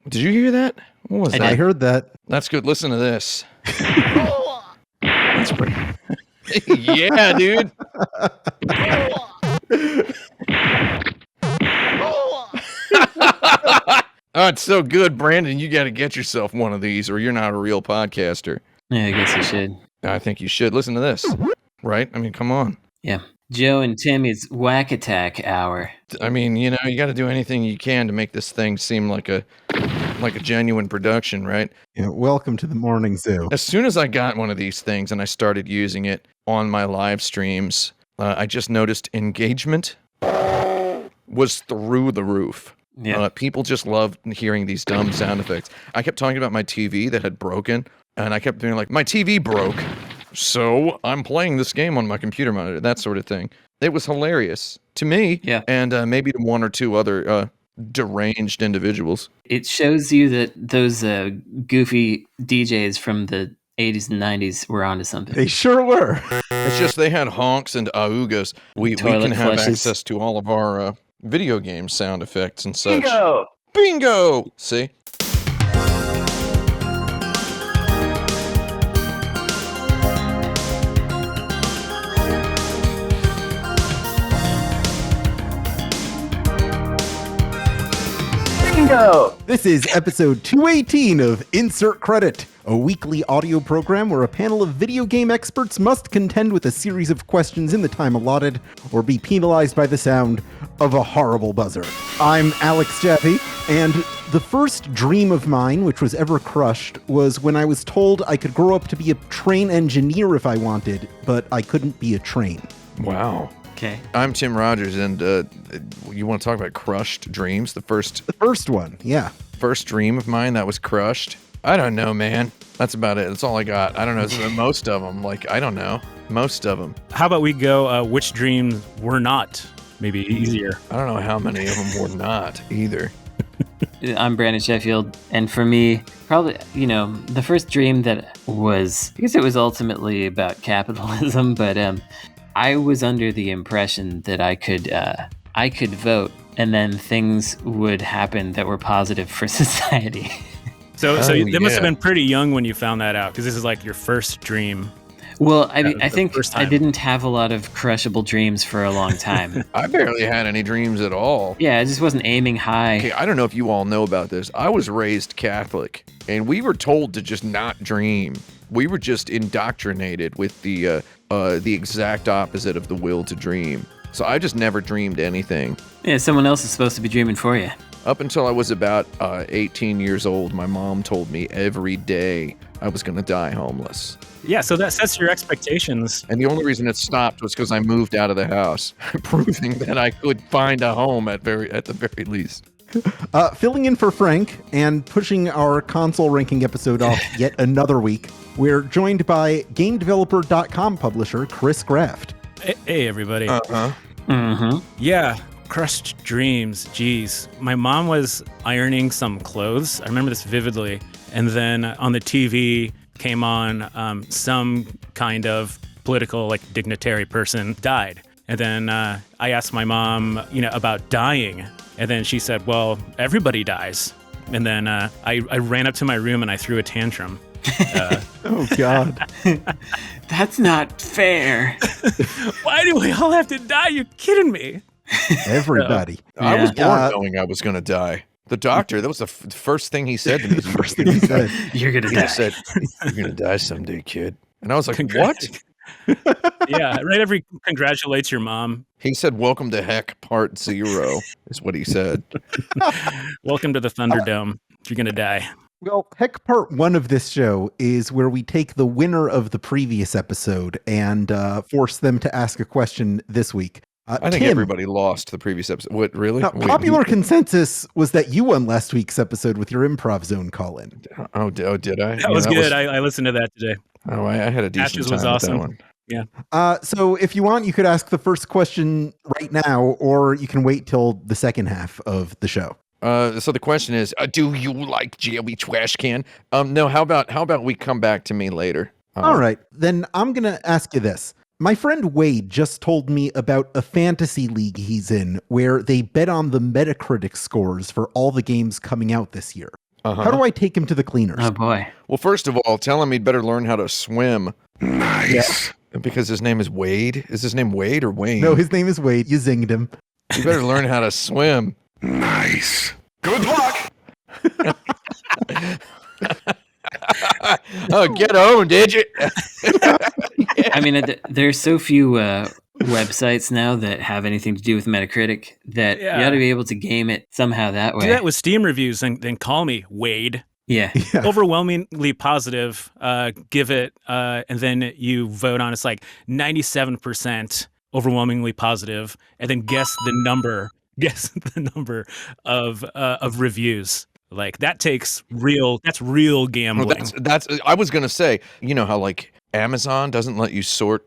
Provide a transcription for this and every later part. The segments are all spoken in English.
Did you hear that? What was that? I heard that. That's good. Listen to this. That's pretty. Yeah, dude. Oh, it's so good, Brandon. You got to get yourself one of these, or you're not a real podcaster. Yeah, I guess you should. I think you should listen to this. Right? I mean, come on. Yeah. Joe and Timmy's Whack Attack Hour. I mean, you got to do anything you can to make this thing seem like a genuine production, right? Yeah, welcome to the Morning Zoo. As soon as I got one of these things and I started using it on my live streams, I just noticed engagement was through the roof. Yeah. People just loved hearing these dumb sound effects. I kept talking about my TV that had broken, and I kept being like, my TV broke, so I'm playing this game on my computer monitor, that sort of thing. It was hilarious to me, and maybe to one or two other deranged individuals. It shows you that those goofy DJs from the 80s and 90s were onto something. They sure were. It's just they had honks and augas. We can have access to all of our video game sound effects and such. Bingo! See? Bingo! This is episode 218 of Insert Credit, a weekly audio program where a panel of video game experts must contend with a series of questions in the time allotted or be penalized by the sound of a horrible buzzer. I'm Alex Jaffe, and the first dream of mine, which was ever crushed, was when I was told I could grow up to be a train engineer if I wanted, but I couldn't be a train. Wow. Okay. I'm Tim Rogers, and you want to talk about crushed dreams? The first one, yeah. First dream of mine that was crushed? I don't know, man. That's about it. That's all I got. I don't know. Most of them. I don't know. Most of them. How about we go which dreams were not? Maybe easier. I don't know how many of them were not either. I'm Brandon Sheffield, and for me, probably, the first dream that was, I guess it was ultimately about capitalism, but I was under the impression that I could vote, and then things would happen that were positive for society. So that must have been pretty young when you found that out, because this is like your first dream. Well, I think I didn't have a lot of crushable dreams for a long time. I barely had any dreams at all. Yeah, I just wasn't aiming high. Okay, I don't know if you all know about this. I was raised Catholic, and we were told to just not dream. We were just indoctrinated with the exact opposite of the will to dream. So I just never dreamed anything. Yeah, someone else is supposed to be dreaming for you. Up until I was about 18 years old, my mom told me every day I was going to die homeless. Yeah, so that sets your expectations. And the only reason it stopped was because I moved out of the house, proving that I could find a home at the very least. Filling in for Frank and pushing our console ranking episode off yet another week, we're joined by GameDeveloper.com publisher Kris Graft. Hey, everybody. Mm-hmm. Yeah, crushed dreams. Geez. My mom was ironing some clothes. I remember this vividly. And then on the TV came on some kind of political, dignitary person died. And then I asked my mom, about dying. And then she said, well, everybody dies. And then I ran up to my room and I threw a tantrum. Oh, God. That's not fair. Why do we all have to die? You kidding me? Everybody. I was born knowing I was going to die. The doctor, that was the first thing he said to me. The first thing he said. You're going to die. He said, you're going to die someday, kid. And I was like, what? Yeah, right after he congratulates your mom. He said, welcome to Heck Part 0, is what he said. Welcome to the Thunderdome. You're going to die. Well, Heck Part 1 of this show is where we take the winner of the previous episode and force them to ask a question this week. I think Tim, everybody lost the previous episode. What, really? Popular consensus was that you won last week's episode with your Improv Zone call-in. Oh, did I? That was good. I listened to that today. Oh, I had a decent Ashes time was with awesome. that one. Yeah. So if you want, you could ask the first question right now, or you can wait till the second half of the show. So the question is, do you like Joey Trash Can? No, how about we come back to me later? All right, then I'm going to ask you this. My friend Wade just told me about a fantasy league he's in where they bet on the Metacritic scores for all the games coming out this year. How do I take him to the cleaners? Oh boy. Well, first of all, tell him he'd better learn how to swim. Nice. Because his name is Wade. Is his name Wade or Wayne? No, his name is Wade. You zinged him. You better learn how to swim. Nice. Good luck. Oh, get owned, did you? I mean, there's so few websites now that have anything to do with Metacritic that you ought to be able to game it somehow that way. Do that with Steam reviews and then call me Wade. Yeah. Overwhelmingly positive. Give it, and then you vote on it's like 97% overwhelmingly positive, and then guess the number. Guess the number of reviews. Like that takes real. That's real gambling. Well, that's. I was gonna say. You know how like Amazon doesn't let you sort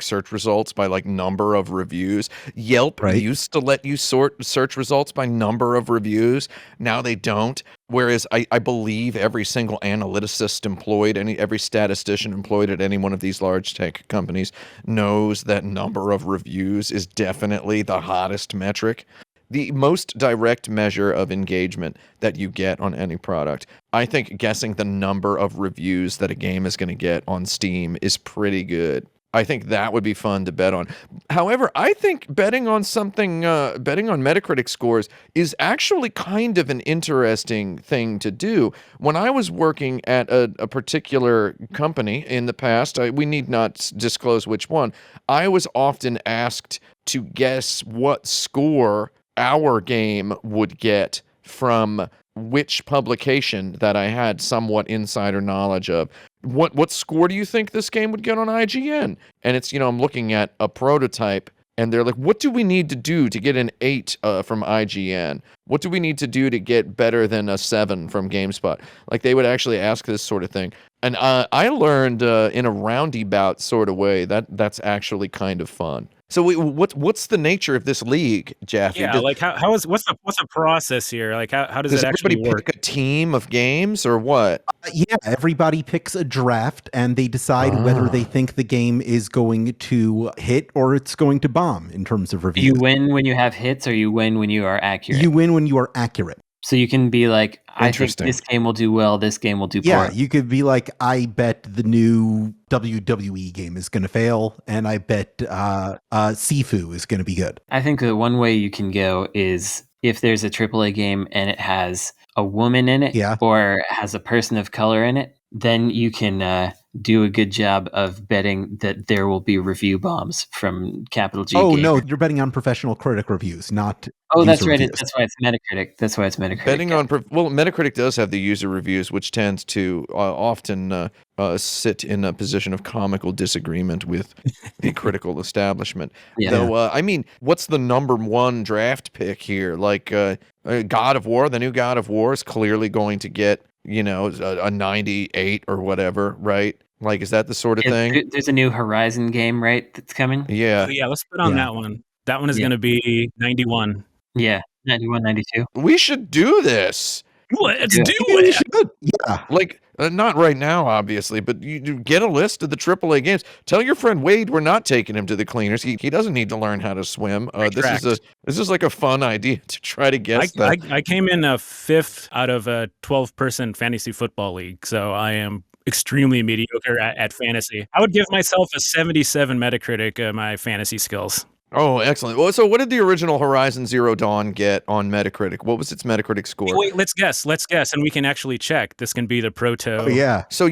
search results by like number of reviews. Yelp used to let you sort search results by number of reviews. Now they don't. Whereas I believe every single analyticist employed, every statistician employed at any one of these large tech companies knows that number of reviews is definitely the hottest metric. The most direct measure of engagement that you get on any product. I think guessing the number of reviews that a game is going to get on Steam is pretty good. I think that would be fun to bet on. However, I think betting on Metacritic scores is actually kind of an interesting thing to do. When I was working at a particular company in the past, we need not disclose which one, I was often asked to guess what score our game would get from which publication that I had somewhat insider knowledge of. What score do you think this game would get on IGN? And it's, I'm looking at a prototype and they're like, what do we need to do to get an 8 from IGN? What do we need to do to get better than a 7 from GameSpot? Like they would actually ask this sort of thing. And I learned in a roundabout sort of way that's actually kind of fun. So what's the nature of this league, Jaffe? Yeah, like what's the process here? Like how does it actually everybody work? pick a team of games or what? Yeah, everybody picks a draft and they decide whether they think the game is going to hit or it's going to bomb in terms of reviews. You win when you have hits, or you win when you are accurate. You win when you are accurate. So you can be like, I think this game will do well, this game will do poor. Yeah, you could be like, I bet the new WWE game is going to fail, and I bet Sifu is going to be good. I think that one way you can go is if there's a AAA game and it has a woman in it, or has a person of color in it, then you can do a good job of betting that there will be review bombs from capital G. Oh, Gamer. no, you're betting on professional critic reviews, not that's right. reviews. That's why it's Metacritic. That's why it's Metacritic. Betting on Metacritic does have the user reviews, which tends to often sit in a position of comical disagreement with the critical establishment. Yeah. Though, I mean, what's the number one draft pick here? Like God of War, the new God of War is clearly going to get a 98 or whatever, right? Like, is that the sort of thing? There's a new Horizon game, right, that's coming? Yeah. Yeah, let's put on that one. That one is going to be 91. Yeah, 91, 92. We should do this. Let's do it. Yeah. Like, not right now, obviously, but you get a list of the AAA games. Tell your friend Wade we're not taking him to the cleaners. He doesn't need to learn how to swim. This is like a fun idea to try to guess that. I came in a 5th out of a 12-person fantasy football league, so I am extremely mediocre at fantasy. I would give myself a 77 Metacritic my fantasy skills. Oh, excellent. Well, so what did the original Horizon Zero Dawn get on Metacritic? What was its Metacritic score? Wait, let's guess, and we can actually check. This can be the proto. Oh, yeah. So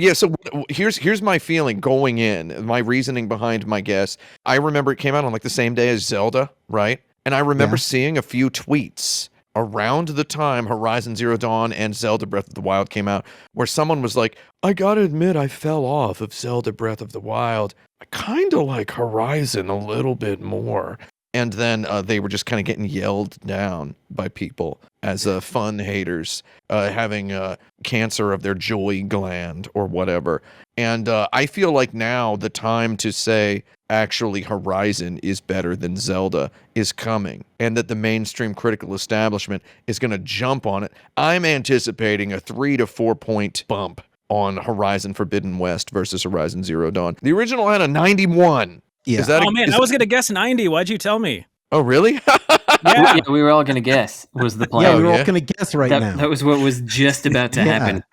here's my feeling going in, my reasoning behind my guess. I remember it came out on like the same day as Zelda, right? And I remember seeing a few tweets around the time Horizon Zero Dawn and Zelda Breath of the Wild came out, where someone was like, I gotta admit I fell off of Zelda Breath of the Wild. I kind of like Horizon a little bit more. And then they were just kind of getting yelled down by people as fun haters, having cancer of their joy gland or whatever. And I feel like now the time to say actually Horizon is better than Zelda is coming, and that the mainstream critical establishment is going to jump on it. I'm anticipating a 3 to 4 point bump on Horizon Forbidden West versus Horizon Zero Dawn. The original had a 91. Yeah. I was going to guess 90. Why'd you tell me? Oh, really? Yeah. Yeah, we were all gonna guess. Was the plan? Yeah, we were yeah. all going to guess right that, now. that was what was just about to Yeah. happen.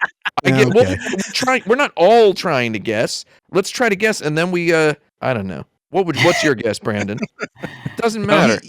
I get, well, Okay. we're not all trying to guess. Let's try to guess, and then we, I don't know. What's your guess, Brandon? It doesn't matter.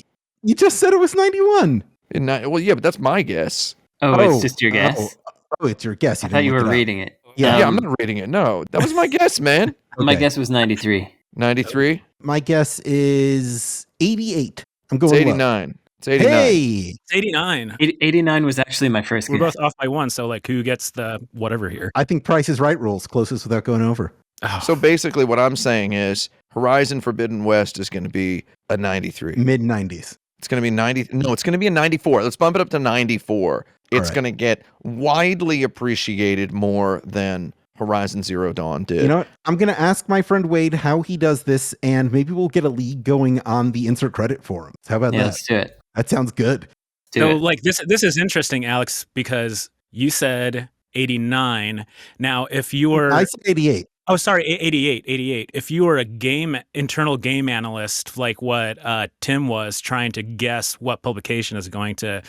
You just said it was 91. Well, yeah, but that's my guess. Oh, it's just your guess? Oh, it's your guess. I thought you didn't were look it up. reading it. Yeah. Yeah, I'm not reading it. No, that was my guess, man. My Okay. guess was 93. 93. My guess is 88. I'm It's going low. 89. It's 89. Hey, It's 89. 89 was actually my first We're guess. both off by one, so like who gets the whatever here? I think Price is Right rules closest without going over. Oh, So basically, what I'm saying is Horizon Forbidden West is going to be a 93. Mid 90s. It's going to be 90. No, it's going to be a 94. Let's bump it up to 94. It's right. going to get widely appreciated more than Horizon Zero Dawn did. You know what? I'm going to ask my friend Wade how he does this, and maybe we'll get a league going on the insert credit forums. How about Yeah, that? let's do it. That sounds good. Do so it. like this is interesting, Alex, because you said 89. Now, if you were I said 88. Oh, sorry, 88. If you were a internal game analyst, like what Tim was, trying to guess what publication is going to,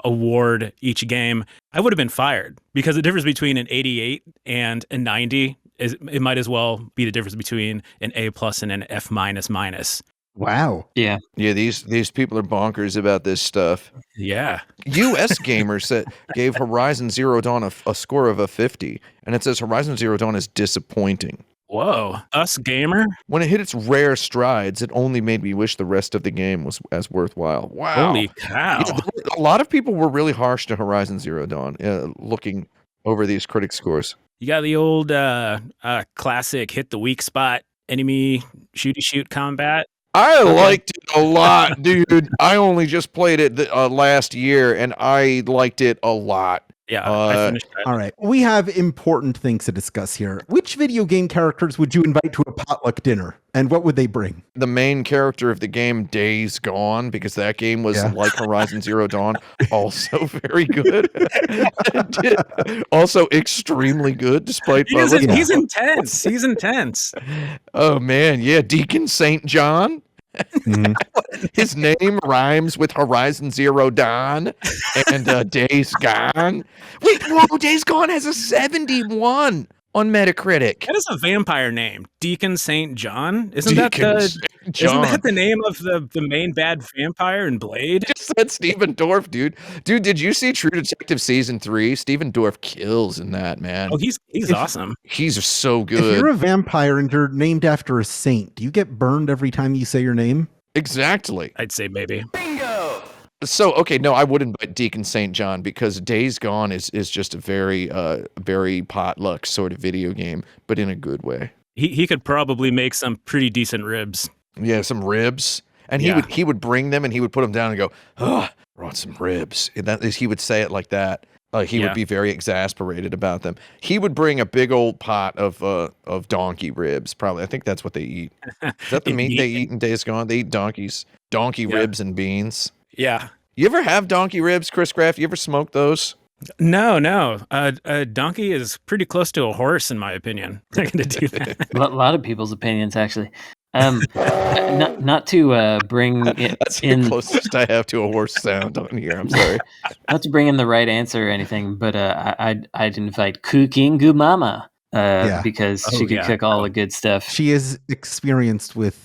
award each game, I would have been fired, because the difference between an 88 and a 90 it might as well be the difference between an A+ and an F-. Wow. Yeah. Yeah, these people are bonkers about this stuff. Yeah. US gamers gave Horizon Zero Dawn a score of a 50, and it says Horizon Zero Dawn is disappointing. Whoa. Us gamer? When it hit its rare strides, it only made me wish the rest of the game was as worthwhile. Wow. Holy cow. Yeah, a lot of people were really harsh to Horizon Zero Dawn, looking over these critic scores. You got the old classic hit the weak spot, enemy shoot combat. I liked it a lot, dude. I only just played it last year, and I liked it a lot. Yeah, I finished that. All right. We have important things to discuss here. Which video game characters would you invite to a potluck dinner, and what would they bring? The main character of the game, Days Gone, because that game was like Horizon Zero Dawn, also very good. Also extremely good, despite He's intense. He's intense. Oh man, yeah, Deacon St. John. Mhm. His name rhymes with Horizon Zero Dawn and Days Gone. Wait, whoa, Days Gone has a 71 on Metacritic. That is a vampire name, Deacon St. John. Isn't Deacon that St. John. Isn't that the name of the main bad vampire in Blade? Just said Stephen Dorff, dude. Dude, did you see True Detective Season 3? Stephen Dorff kills in that, man. Oh, he's awesome. He's so If you're good. a vampire and you're named after a saint, do you get burned every time you say your name? Exactly. I'd say maybe. So, okay, no, I would invite Deacon St. John because Days Gone is just a very potluck sort of video game, but in a good way. He could probably make some pretty decent ribs. Yeah, some ribs. And he would bring them and he would put them down and go, "Oh, I want some ribs." And that is, he would say it like that. He would be very exasperated about them. He would bring a big old pot of donkey ribs. Probably, I think that's what they eat. Is that the meat they eat in Days Gone? They eat donkey ribs and beans. Yeah. You ever have donkey ribs, Chris Graft? You ever smoke those? No. A donkey is pretty close to a horse, in my opinion. They're going to do that. A lot of people's opinions, actually. Not to bring it That's in. the closest I have to a horse sound on here. I'm sorry. Not to bring in the right answer or anything, but I'd invite Cooking Mama because she could cook all the good stuff. She is experienced with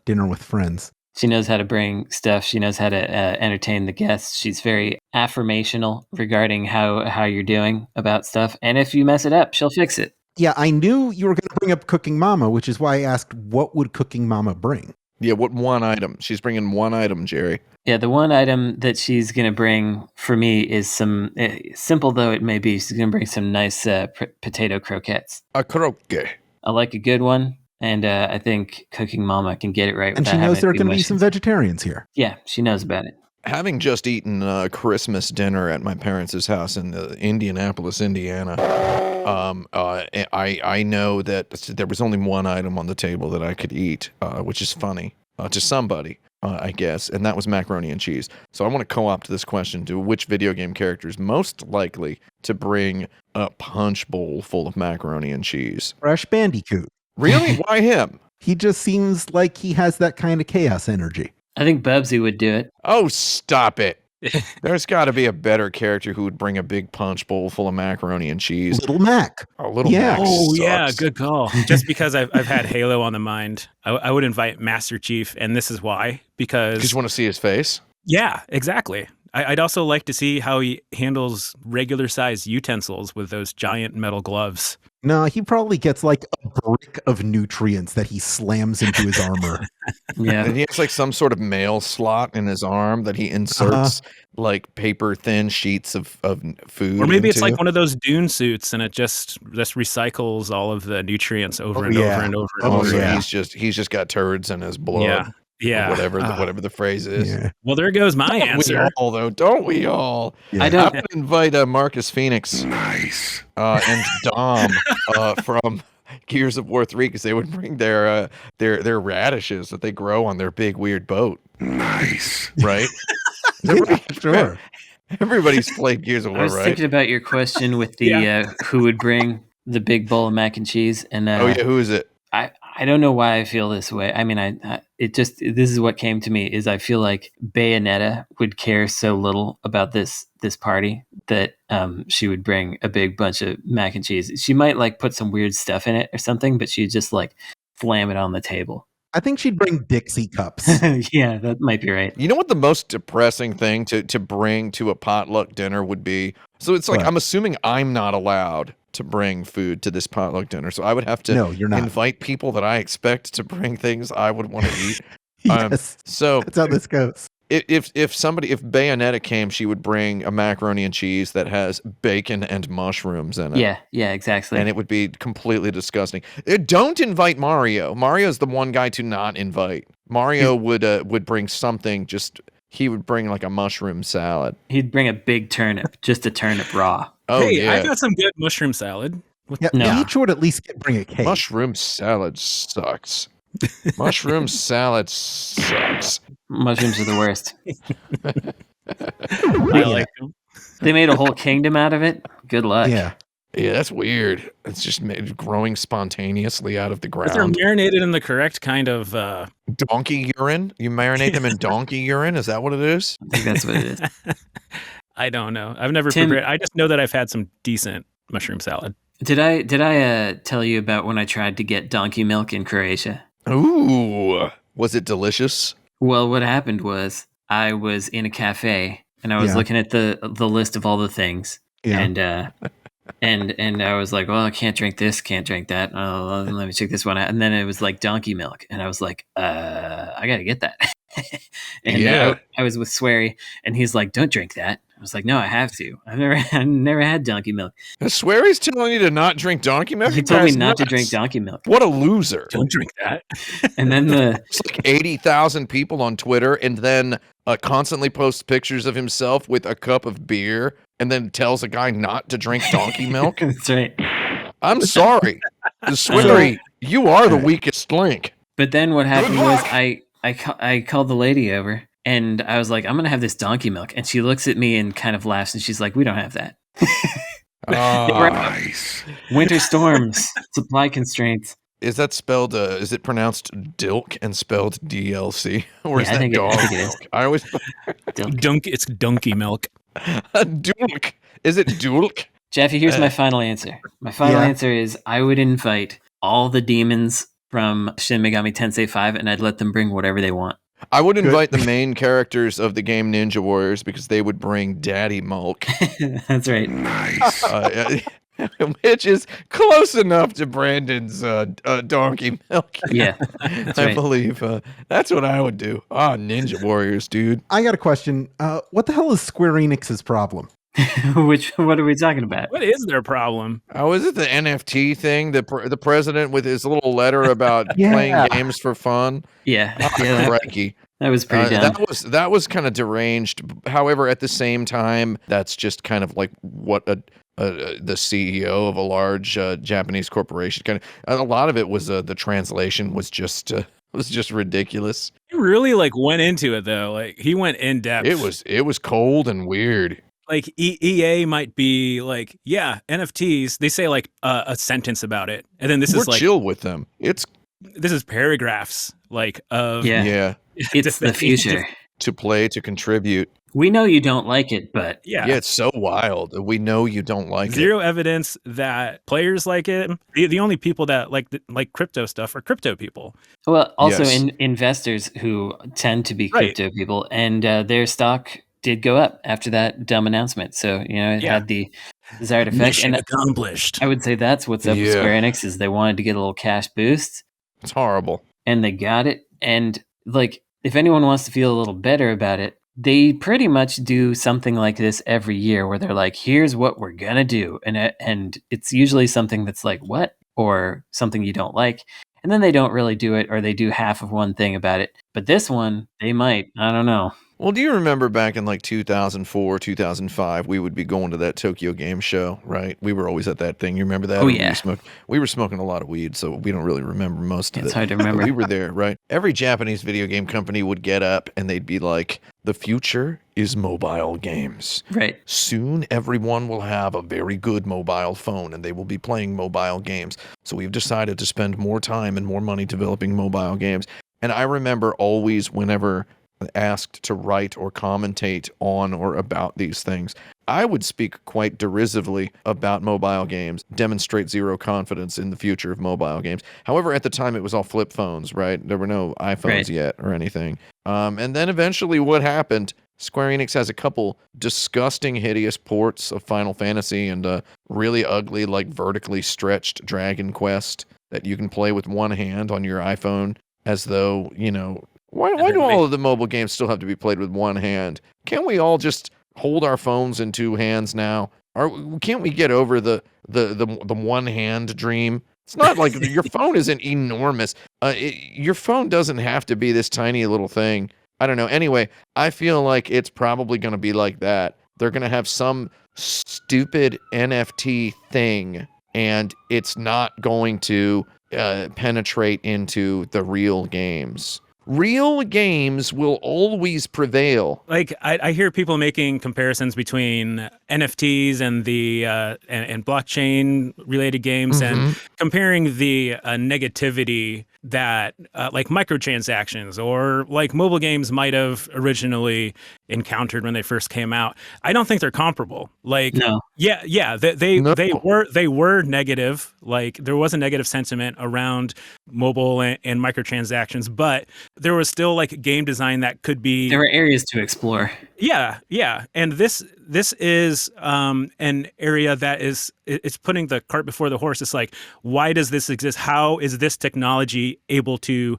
dinner with friends. She knows how to bring stuff. She knows how to entertain the guests. She's very affirmational regarding how you're doing about stuff. And if you mess it up, she'll fix it. Yeah, I knew you were going to bring up Cooking Mama, which is why I asked, what would Cooking Mama bring? Yeah, what one item? She's bringing one item, Jerry. Yeah, the one item that she's going to bring for me is some, simple though it may be, she's going to bring some nice potato croquettes. A croquet. I like a good one. And I think Cooking Mama can get it right. And she knows there are going to be some vegetarians here. Yeah, she knows about it. Having just eaten Christmas dinner at my parents' house in Indianapolis, Indiana, I know that there was only one item on the table that I could eat, which is funny to somebody, I guess, and that was macaroni and cheese. So I want to co-opt this question to which video game character is most likely to bring a punch bowl full of macaroni and cheese. Crash Bandicoot. Really? Why him? He just seems like he has that kind of chaos energy. I think Bubsy would do it. Oh, stop it. There's got to be a better character who would bring a big punch bowl full of macaroni and cheese. Little Mac. Oh, Little Yeah. Mac Oh yeah, sucks. good call. Just because I've had Halo on the mind, I would invite Master Chief, and this is why. Because Just want to see his face. yeah, exactly. I'd also like to see how he handles regular sized utensils with those giant metal gloves. No, he probably gets like a brick of nutrients that he slams into his armor. Yeah. And he has like some sort of mail slot in his arm that he inserts like paper thin sheets of food. Or maybe it's into. like one of those Dune suits, and it just recycles all of the nutrients over and yeah. over and over and Oh, over. So yeah. he's just got turds in his blood. Yeah. Yeah. Or whatever the phrase is. Yeah. Well, there goes my Don't we answer. all though? Don't we all? Yeah. I I don't. would invite Marcus Phoenix Nice. and Dom from Gears of War 3 because they would bring their radishes that they grow on their big weird boat, Nice. right? Yeah, sure. Everybody's played Gears of I War, was right? thinking about your question with the who would bring the big bowl of mac and cheese, and Oh yeah, who is it? I don't know why I feel this way. I mean, this is what came to me is I feel like Bayonetta would care so little about this party that she would bring a big bunch of mac and cheese. She might like put some weird stuff in it or something, but she'd just like slam it on the table. I think she'd bring Dixie cups. Yeah, that might be right. You know what the most depressing thing to bring to a potluck dinner would be? So it's like What? I'm assuming I'm not allowed to bring food to this potluck dinner, so I would have to No, you're not. invite people that I expect to bring things I would want to eat. Yes. So That's how this goes. if Bayonetta came, she would bring a macaroni and cheese that has bacon and mushrooms in it. Yeah, exactly. And it would be completely disgusting. Don't invite Mario. Mario's the one guy to not invite. Mario would bring something. He would bring like a mushroom salad. He'd bring a big turnip, just a turnip raw. Oh Hey, yeah, I got some good mushroom salad. Yeah, No. each would at least bring a cake. mushroom salad sucks. Mushroom salad sucks. Mushrooms are the worst. I like them. They made a whole kingdom out of it. Good luck. Yeah. Yeah, that's weird. It's just growing spontaneously out of the If they're ground. marinated in the correct kind of Donkey urine? You marinate them in donkey urine? Is that what it is? I think that's what it is. I don't know. I've never Tim- prepared. I just know that I've had some decent mushroom salad. Did I tell you about when I tried to get donkey milk in Croatia? Ooh, was it delicious? Well, what happened was I was in a cafe and I was Yeah. looking at the list of all the things, Yeah. and I was like, well, I can't drink this, can't drink that. Oh, let me check this one out. And then it was like donkey milk, and I was like, I gotta get that. And Yeah. I was with Swery, and he's like, don't drink that. I was like, no, I have to. I've never had donkey milk. I swear he's telling you to not drink donkey milk. He You told me guy's not to nuts. drink donkey milk. What a loser. Don't drink that. And then It's like 80,000 people on Twitter and then constantly posts pictures of himself with a cup of beer and then tells a guy not to drink donkey milk. that's right. I'm sorry. Swery, you are the weakest link. But then what happened was luck. I called the lady over and I was like, I'm gonna have this donkey milk, and she looks at me and kind of laughs and she's like, we don't have that. Nice. Winter storms, supply constraints. Is that spelled, is it pronounced dilk and spelled DLC? Or is Yeah, I that think dog it is. milk? I always, It's donkey milk. dulk. Is it dulk? Jaffe, here's my final answer. My final Yeah. answer is I would invite all the demons from Shin Megami Tensei 5 and I'd let them bring whatever they want. I would invite the main characters of the game Ninja Warriors because they would bring Daddy Milk, That's right. Nice. which is close enough to Brandon's donkey milk. Yeah, that's I right. believe that's what I would do. Ninja Warriors, dude. I got a question. What the hell is Square Enix's problem? What are we talking about? What is their problem? Oh, is it the NFT thing? The president with his little letter about Yeah. playing games for fun. Yeah, yeah, Crikey. that was pretty dumb. That was kind of deranged. However, at the same time, that's just kind of like what the CEO of a large Japanese corporation kind of. A lot of it was the translation was just ridiculous. He really went into it though. Like he went in depth. It was cold and weird. Like EA might be like, yeah, NFTs. They say like a sentence about it, and then this We're is like chill with them. this is paragraphs like of Yeah. Yeah. It's the future. To play, to contribute. We know you don't like it, but Yeah, it's so wild. We know you don't like Zero evidence that players like it. The only people that like crypto stuff are crypto people. well, also Yes. investors who tend to be Right. crypto people, and their stock did go up after that dumb announcement. So it Yeah. had the desired effect. Mission And accomplished. I would say that's what's up with Yeah. Square Enix is they wanted to get a little cash boost, It's horrible. and they got it. And like, if anyone wants to feel a little better about it, they pretty much do something like this every year, where they're like, "Here's what we're gonna do," and it's usually something that's like, "What?" or something you don't like, and then they don't really do it, or they do half of one thing about it. But this one, they might. I don't know. Well, do you remember back in like 2004, 2005, we would be going to that Tokyo Game Show, right? We were always at that thing. You remember that? Oh, Or yeah. We were smoking a lot of weed, so we don't really remember most of it. It's hard to But remember. we were there, right? Every Japanese video game company would get up and they'd be like, the future is mobile games. Right. Soon, everyone will have a very good mobile phone and they will be playing mobile games. So we've decided to spend more time and more money developing mobile games. And I remember always, whenever asked to write or commentate on or about these things, I would speak quite derisively about mobile games, demonstrate zero confidence in the future of mobile games. However, at the time, it was all flip phones, right? There were no iPhones Right. yet or anything. And then eventually what happened, Square Enix has a couple disgusting, hideous ports of Final Fantasy and a really ugly, like vertically stretched Dragon Quest that you can play with one hand on your iPhone, as though, why do all of the mobile games still have to be played with one hand? Can't we all just hold our phones in two hands now? Can't we get over the one hand dream? It's not like your phone isn't enormous. Your phone doesn't have to be this tiny little thing. I don't know. Anyway, I feel like it's probably going to be like that. They're going to have some stupid NFT thing, and it's not going to penetrate into the real games. Real games will always prevail. Like I hear people making comparisons between NFTs and the and blockchain related games, and comparing the negativity that like microtransactions or like mobile games might have originally encountered when they first came out. I don't think they're comparable. Like, No. they were negative. Like there was a negative sentiment around mobile and microtransactions, but there was still like game design that could be. There were areas to explore. Yeah, and this is an area that it's putting the cart before the horse. It's like, why does this exist? How is this technology able to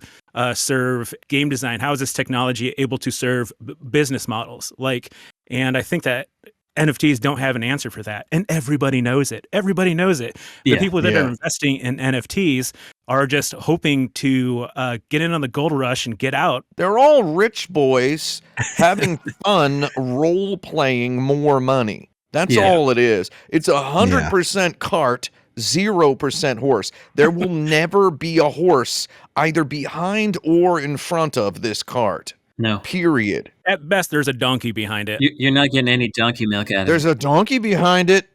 serve game design? How is this technology able to serve business models? Like, and I think that NFTs don't have an answer for that, and everybody knows it. Everybody knows it. The people that are investing in NFTs are just hoping to get in on the gold rush and get out. They're all rich boys having fun role-playing more money. That's all it is. It's 100% cart, 0% horse. There will never be a horse either behind or in front of this cart. No. Period. At best, there's a donkey behind it. You're not getting any donkey milk out of There's it. a donkey behind it.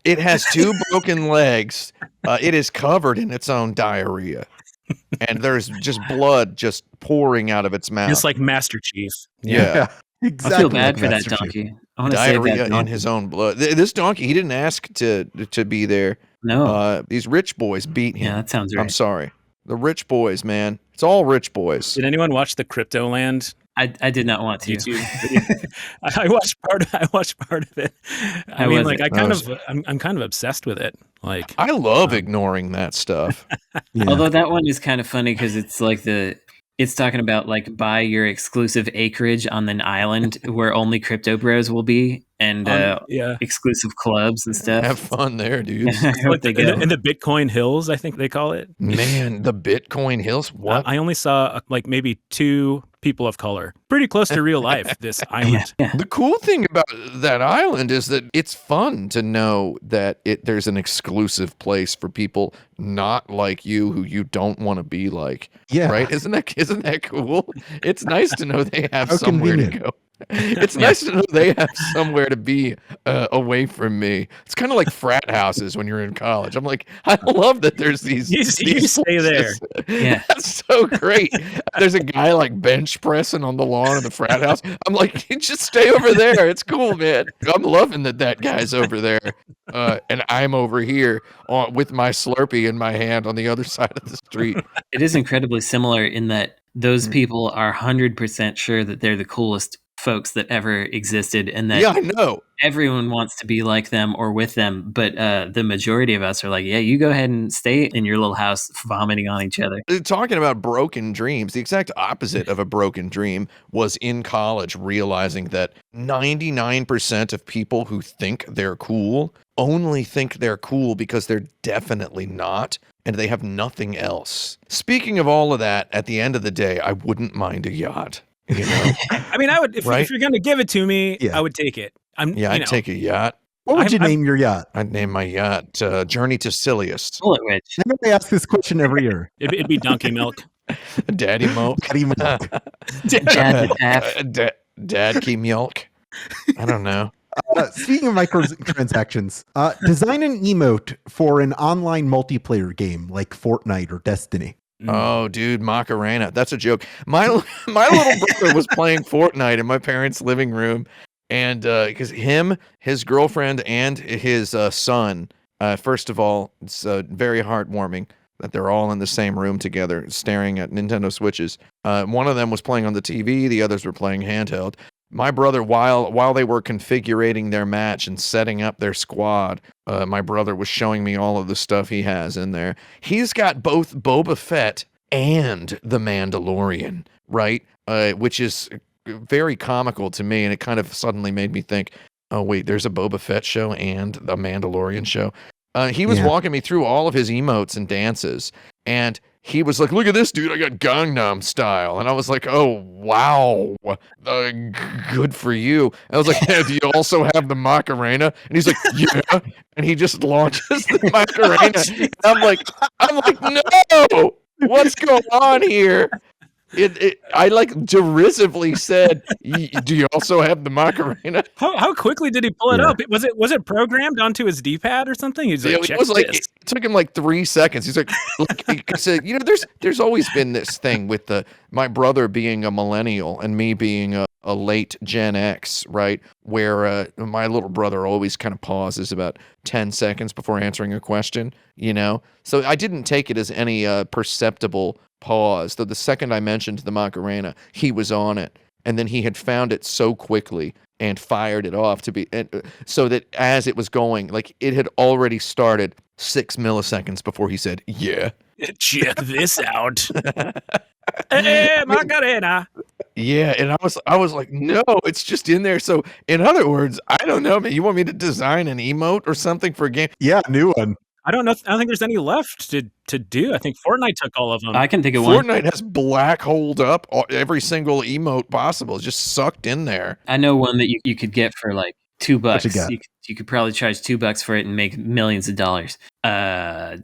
It has two broken legs. It is covered in its own diarrhea. And there's just blood just pouring out of its mouth. Just like Master Chief. Yeah. Exactly. I feel bad like for that Master Chief. donkey. I want to save Diarrhea that in donkey. his own blood. This donkey, he didn't ask to be there. No. These rich boys beat him. Yeah, that sounds I'm right. sorry. The rich boys, man. It's all rich boys. Did anyone watch the Crypto Land I did not want to. YouTube video? I watched part of it. I mean, like I'm kind of obsessed with it. Like I love ignoring that stuff. Yeah. Although that one is kind of funny because it's like it's talking about like buy your exclusive acreage on an island where only crypto bros will be, and exclusive clubs and stuff. Have fun there, dude. I hope they go. in the Bitcoin Hills, I think they call it. Man, the Bitcoin Hills. What? I only saw like maybe 2 people of color. Pretty close to real life, this island. The cool thing about that island is that it's fun to know that there's an exclusive place for people not like you who you don't want to be like. Yeah. Right? Isn't that cool? It's nice to know they have How somewhere to convenient. go. It's nice to know they have somewhere to be away from me. It's kind of like frat houses when you're in college. I'm like, I love that there's these. You these stay there. places. Yeah. That's so great. There's a guy like bench pressing on the lawn of the frat house. I'm like, just stay over there. It's cool, man. I'm loving that guy's over there, and I'm over here with my Slurpee in my hand on the other side of the street. It is incredibly similar in that those people are 100% sure that they're the coolest folks that ever existed, and that Yeah, I know. everyone wants to be like them or with them. But the majority of us are like, yeah, you go ahead and stay in your little house vomiting on each other. Talking about broken dreams, the exact opposite of a broken dream was in college realizing that 99% of people who think they're cool only think they're cool because they're definitely not, and they have nothing else. Speaking of all of that, at the end of the day, I wouldn't mind a yacht. You know? I mean, I would if you're going to give it to me, Yeah. I would take it. I'd take a yacht. What would you I'm- name your yacht? I'd name my yacht Journey to Silius. Bullet Witch. I know they ask this question every year. It'd be donkey milk. Daddy Milk. Daddy Milk. Jazz Jaffe. Dadky Milk. I don't know. Speaking of microtransactions, design an emote for an online multiplayer game like Fortnite or Destiny. Oh, dude, Macarena. That's a joke. My little brother was playing Fortnite in my parents' living room, and because his girlfriend, and his son. First of all, it's very heartwarming that they're all in the same room together, staring at Nintendo Switches. One of them was playing on the TV; the others were playing handheld. My brother, while they were configuring their match and setting up their squad, my brother was showing me all of the stuff he has in there. He's got both Boba Fett and the Mandalorian, right? Which is very comical to me, and it kind of suddenly made me think, oh wait, there's a Boba Fett show and a Mandalorian show. He was walking me through all of his emotes and dances, and he was like, look at this, dude, I got Gangnam Style. And I was like, oh, wow, good for you. And I was like, yeah, do you also have the Macarena? And he's like, yeah. And he just launches the Macarena. And I'm like, no, what's going on here? I like derisively said, do you also have the Macarena? How quickly did he pull it up? Was it programmed onto his D-pad or something? He's like, It was like it took him like 3 seconds. He's like, because you know, there's always been this thing with my brother being a millennial and me being a late Gen X, right? Where my little brother always kind of pauses about 10 seconds before answering a question, you know? So I didn't take it as any perceptible pause, though the second I mentioned the Macarena, he was on it. And then he had found it so quickly and fired it off so that as it was going, like it had already started 6 milliseconds before he said, yeah. check this out. Hey, Macarena. Yeah, and I was like, no, it's just in there. So in other words, I don't know, man. You want me to design an emote or something for a game? Yeah, new one. I don't know. I don't think there's any left to do. I think Fortnite took all of them. I can think of one. Fortnite has black holed up every single emote possible. It's just sucked in there. I know one that you could get for like $2. you got? You could probably charge $2 for it and make millions of dollars.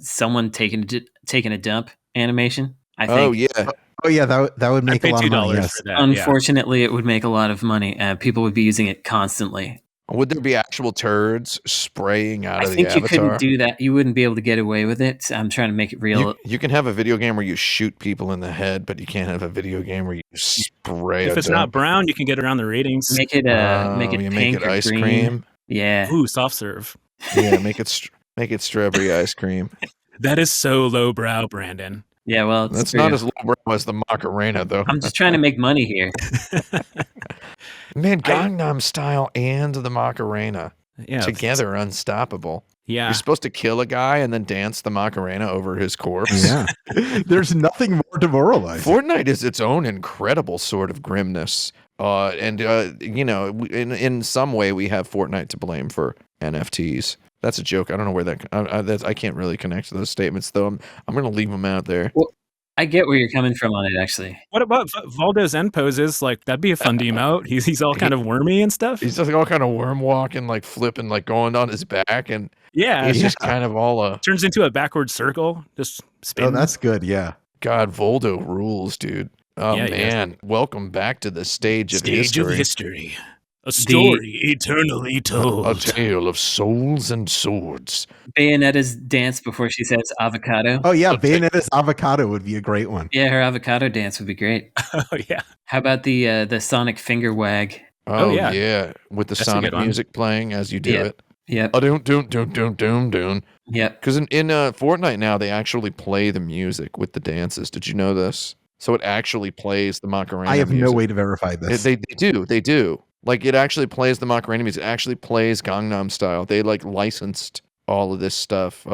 Someone taking a dump animation. I think. Oh yeah. Oh yeah, that would I'd make pay a lot of money. $2 Yes. for that. Yeah. Unfortunately, it would make a lot of money. People would be using it constantly. Would there be actual turds spraying out I of the think you avatar? couldn't do that. You wouldn't be able to get away with it. I'm trying to make it real. You can have a video game where you shoot people in the head, but you can't have a video game where you spray. If it's not brown, you can get around the ratings. Make it you pink make it or ice green. cream. Yeah. Ooh, soft serve. Yeah, make it strawberry ice cream. That is so lowbrow, Brandon. Yeah, well, it's That's for not you. as lowbrow as the Macarena, though. I'm just trying to make money here. Man, Gangnam Style and the Macarena Yeah. together, unstoppable. Yeah. You're supposed to kill a guy and then dance the Macarena over his corpse. Yeah. There's nothing more demoralizing. Fortnite is its own incredible sort of grimness. You know, in some way, we have Fortnite to blame for NFTs. That's a joke. I don't know where I can't really connect to those statements, though. I'm going to leave them out there. Well, I get where you're coming from on it, actually. What about Valdo's end poses? Like, that'd be a fun emote. He's all kind of wormy and stuff. He's just like all kind of worm walking, like flipping, like going on his back, and Yeah. he's just kind of all turns into a backward circle. Just spins. Oh, that's good. Yeah. God, Voldo rules, dude. Oh Yeah, yes. man, welcome back to the stage of Stage history. of history. A story eternally A told. tale of souls and swords. Bayonetta's dance before she says avocado. Oh yeah, Okay. Bayonetta's avocado would be a great one. Yeah, her avocado dance would be great. Oh, yeah. How about the Sonic finger wag? Oh yeah. yeah, with the That's a Sonic good one. music playing as you do Yeah. it. Yep. Doom. Yep. Because in Fortnite now they actually play the music with the dances. Did you know this? So it actually plays the Macarena. I have music. no way to verify this. They do. Like it actually plays the Macarena music. It actually plays Gangnam Style. They like licensed all of this stuff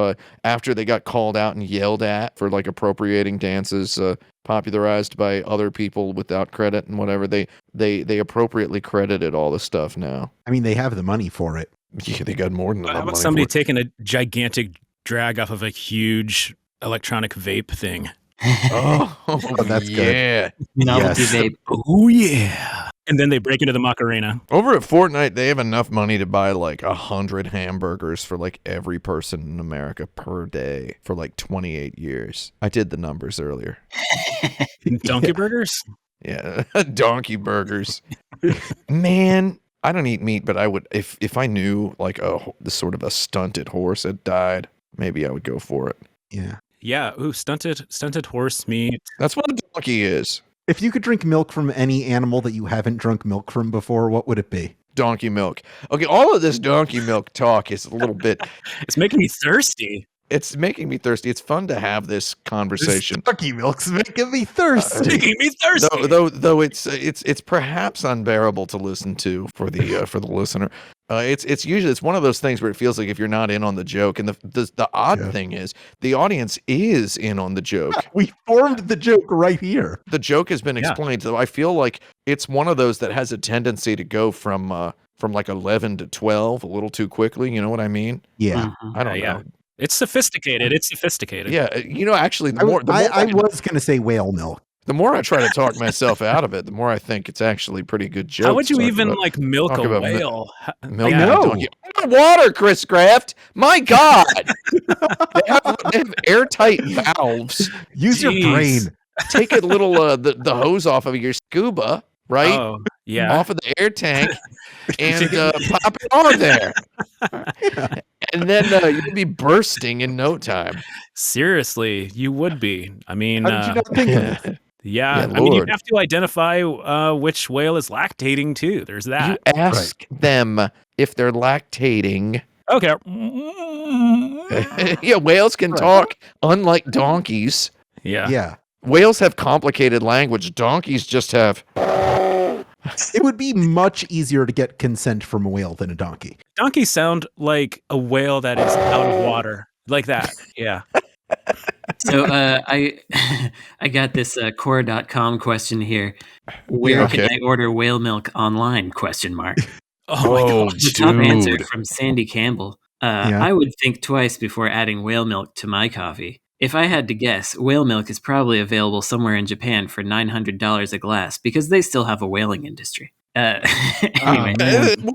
after they got called out and yelled at for like appropriating dances popularized by other people without credit and whatever. They appropriately credited all the stuff now. I mean, they have the money for it. Yeah, they got more than enough How about money somebody for it. taking a gigantic drag off of a huge electronic vape thing? Oh, that's good. yeah. Novelty Yes. vape. Oh, yeah. And then they break into the Macarena. Over at Fortnite, they have enough money to buy like 100 hamburgers for like every person in America per day for like 28 years. I did the numbers earlier. Donkey burgers? Yeah, donkey burgers. Man, I don't eat meat, but I would if I knew like this sort of a stunted horse had died, maybe I would go for it. Yeah. Yeah. Ooh, stunted horse meat. That's what a donkey is. If you could drink milk from any animal that you haven't drunk milk from before, what would it be? Donkey milk. Okay, all of this donkey milk talk is a little bit. It's making me thirsty. It's making me thirsty. It's fun to have this conversation. Donkey milk's making me thirsty. Making me thirsty. Though it's perhaps unbearable to listen to for the listener. It's one of those things where it feels like if you're not in on the joke, and the odd thing is the audience is in on the joke. We formed the joke right here. The joke has been Yeah. explained, so I feel like it's one of those that has a tendency to go from like 11 to 12 a little too quickly. You know what I mean? Yeah. I don't Yeah. know. It's sophisticated. Yeah, actually, the more I was going to say whale milk. the more I try to talk myself out of it, the more I think it's actually a pretty good joke. How would to you talk even about. like milk talk a about whale? Milk I a know. donkey. Underwater, Chris Graft. My God. they have airtight valves. Use your Jeez. brain. Take a little the hose off of your scuba, right? Oh, yeah. Off of the air tank and pop it on there. And then you'll be bursting in no time. Seriously, you would be. I mean, How did you not think of that? yeah. Yeah, I mean, you Lord. have to identify which whale is lactating too. There's You that. ask them if they're lactating. Okay. Yeah, whales can talk, unlike donkeys. Yeah. Yeah. Whales have complicated language. Donkeys just have. It would be much easier to get consent from a whale than a donkey. Donkeys sound like a whale that is out of water, like that. Yeah. So I I got this Core.com question here. Where Okay. can I order whale milk online? Question mark. Oh my god. The top answer from Sandy Campbell. Yeah. I would think twice before adding whale milk to my coffee. If I had to guess, whale milk is probably available somewhere in Japan for $900 a glass because they still have a whaling industry. Anyway,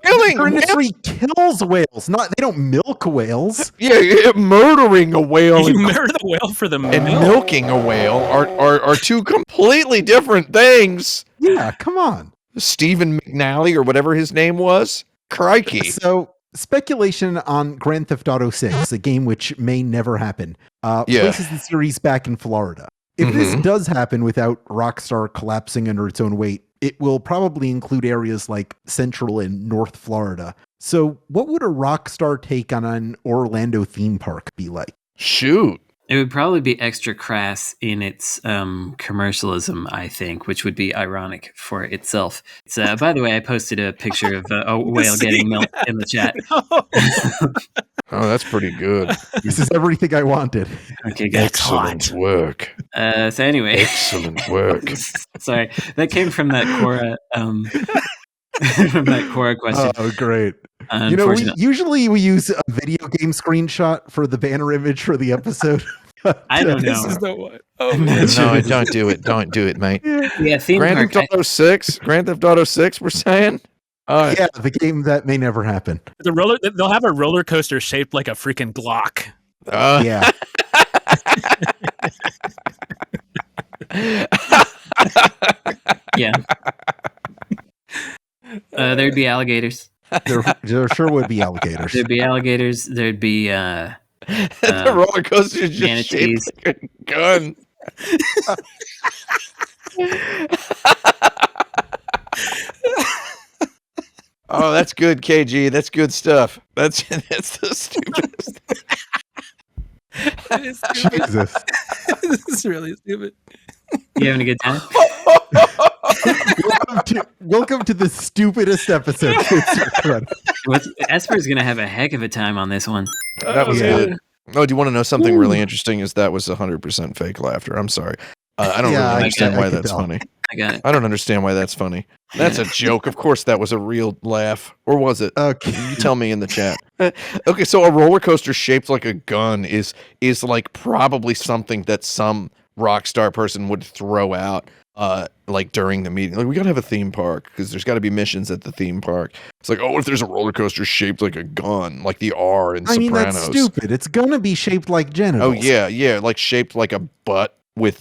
Whaling, Our industry kills whales. They don't milk whales. yeah, murdering a whale You and, murder the whale for the and milk. milking a whale are two completely different things. Yeah, come on. Stephen McNally or whatever his name was. Crikey. So, speculation on Grand Theft Auto 6, a game which may never happen, Yeah. places the series back in Florida. If this does happen without Rockstar collapsing under its own weight, it will probably include areas like Central and North Florida. So, what would a Rockstar take on an Orlando theme park be like? Shoot. it would probably be extra crass in its commercialism, I think, which would be ironic for itself. It's, by the way, I posted a picture of a whale getting milk in the chat. Oh, that's pretty good. This is everything I wanted. Okay, good. Excellent work. So anyway, Excellent work. sorry, that came from that Quora, from that Quora question. Oh, great. You know, usually we use a video game screenshot for the banner image for the episode. I don't This know. is the one. Oh, No, don't do it. Don't do it, mate. Yeah, theme Grand park. Theft Auto 6? Grand Theft Auto 6, we're saying? Yeah, the game that may never happen. they'll have a roller coaster shaped like a freaking Glock. Yeah. Yeah. There'd be alligators. There sure would be alligators. There'd be alligators. There'd be The roller coaster is just manatees. shaped like a gun. Oh, that's good, KG. That's good stuff. That's the stupidest. That is stupid. Jesus. This is really stupid. You having a good time? Welcome to the stupidest episode. of Insert Credit. Esper's gonna have a heck of a time on this one. That was Yeah. good. Oh, do you want to know something really interesting? Is that was 100% fake laughter. I'm sorry. I don't Yeah, really I understand can- I why can that's tell. funny. I got it. I don't understand why that's funny. That's a joke. Of course, that was a real laugh. Or was it? Okay. You tell me in the chat. Okay, so a roller coaster shaped like a gun is like probably something that some Rockstar person would throw out like during the meeting. Like, we gotta have a theme park because there's got to be missions at the theme park. It's like, oh, if there's a roller coaster shaped like a gun, like the R in I mean, Sopranos. that's stupid. It's gonna be shaped like genitals. Oh yeah, like shaped like a butt with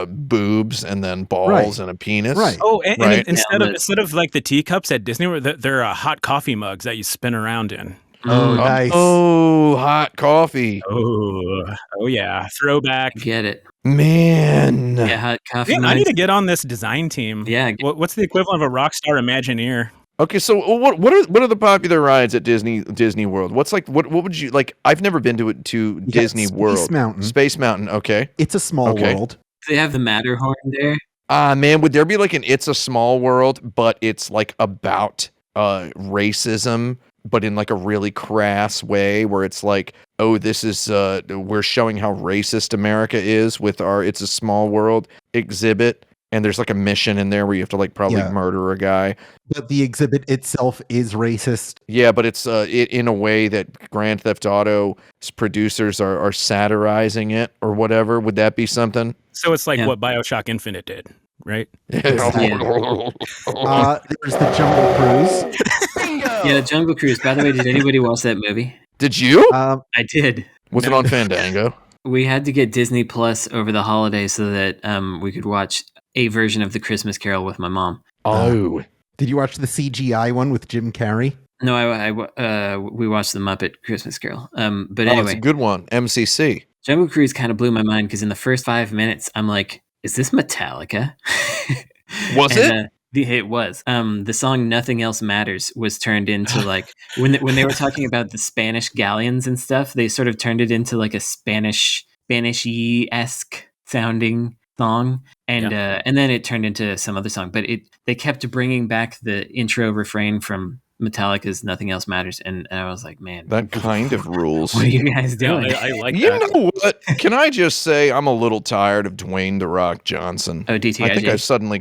boobs and then balls and a penis. Right. Oh, and Right. instead of like the teacups at Disney, where they're hot coffee mugs that you spin around in. Oh, Mm, nice. Oh, hot coffee. Oh yeah, throwback. get it. Man. Yeah, hot coffee. Man, I need mugs. to get on this design team. Yeah. What's the equivalent of a Rockstar Imagineer? Okay, so what are the popular rides at Disney World? What's like what would you like? I've never been to got Disney Space World. Mountain. Space Mountain. Okay. It's a small Okay. world. They have the Matterhorn there. Man, would there be like an It's a Small World, but it's like about racism, but in like a really crass way, where it's like, oh, this is we're showing how racist America is with our It's a Small World exhibit. And there's like a mission in there where you have to like probably Yeah. murder a guy. But the exhibit itself is racist. Yeah, but it's in a way that Grand Theft Auto's producers are satirizing it or whatever. Would that be something? So it's like Yeah. what BioShock Infinite did, right? There's the Jungle Cruise. Yeah, Jungle Cruise. By the way, did anybody watch that movie? Did you? I did. Was it on Fandango? We had to get Disney Plus over the holiday so that we could watch a version of The Christmas Carol with my mom. Oh. Did you watch the CGI one with Jim Carrey? No, we watched the Muppet Christmas Carol. But Oh, it's a anyway, good one. MCC. Jungle Cruise kind of blew my mind because in the first 5 minutes, I'm like, "Is this Metallica?" Was it? It was. The song "Nothing Else Matters" was turned into like when they were talking about the Spanish galleons and stuff. They sort of turned it into like a Spanish-y-esque sounding song, and then it turned into some other song. But they kept bringing back the intro refrain from Metallica's "Nothing Else Matters," and I was like, man, That kind of rules. what are you guys Yeah, doing? I like You that. know what? Can I just say I'm a little tired of Dwayne "The Rock" Johnson. Oh, I think DTIJ. I've suddenly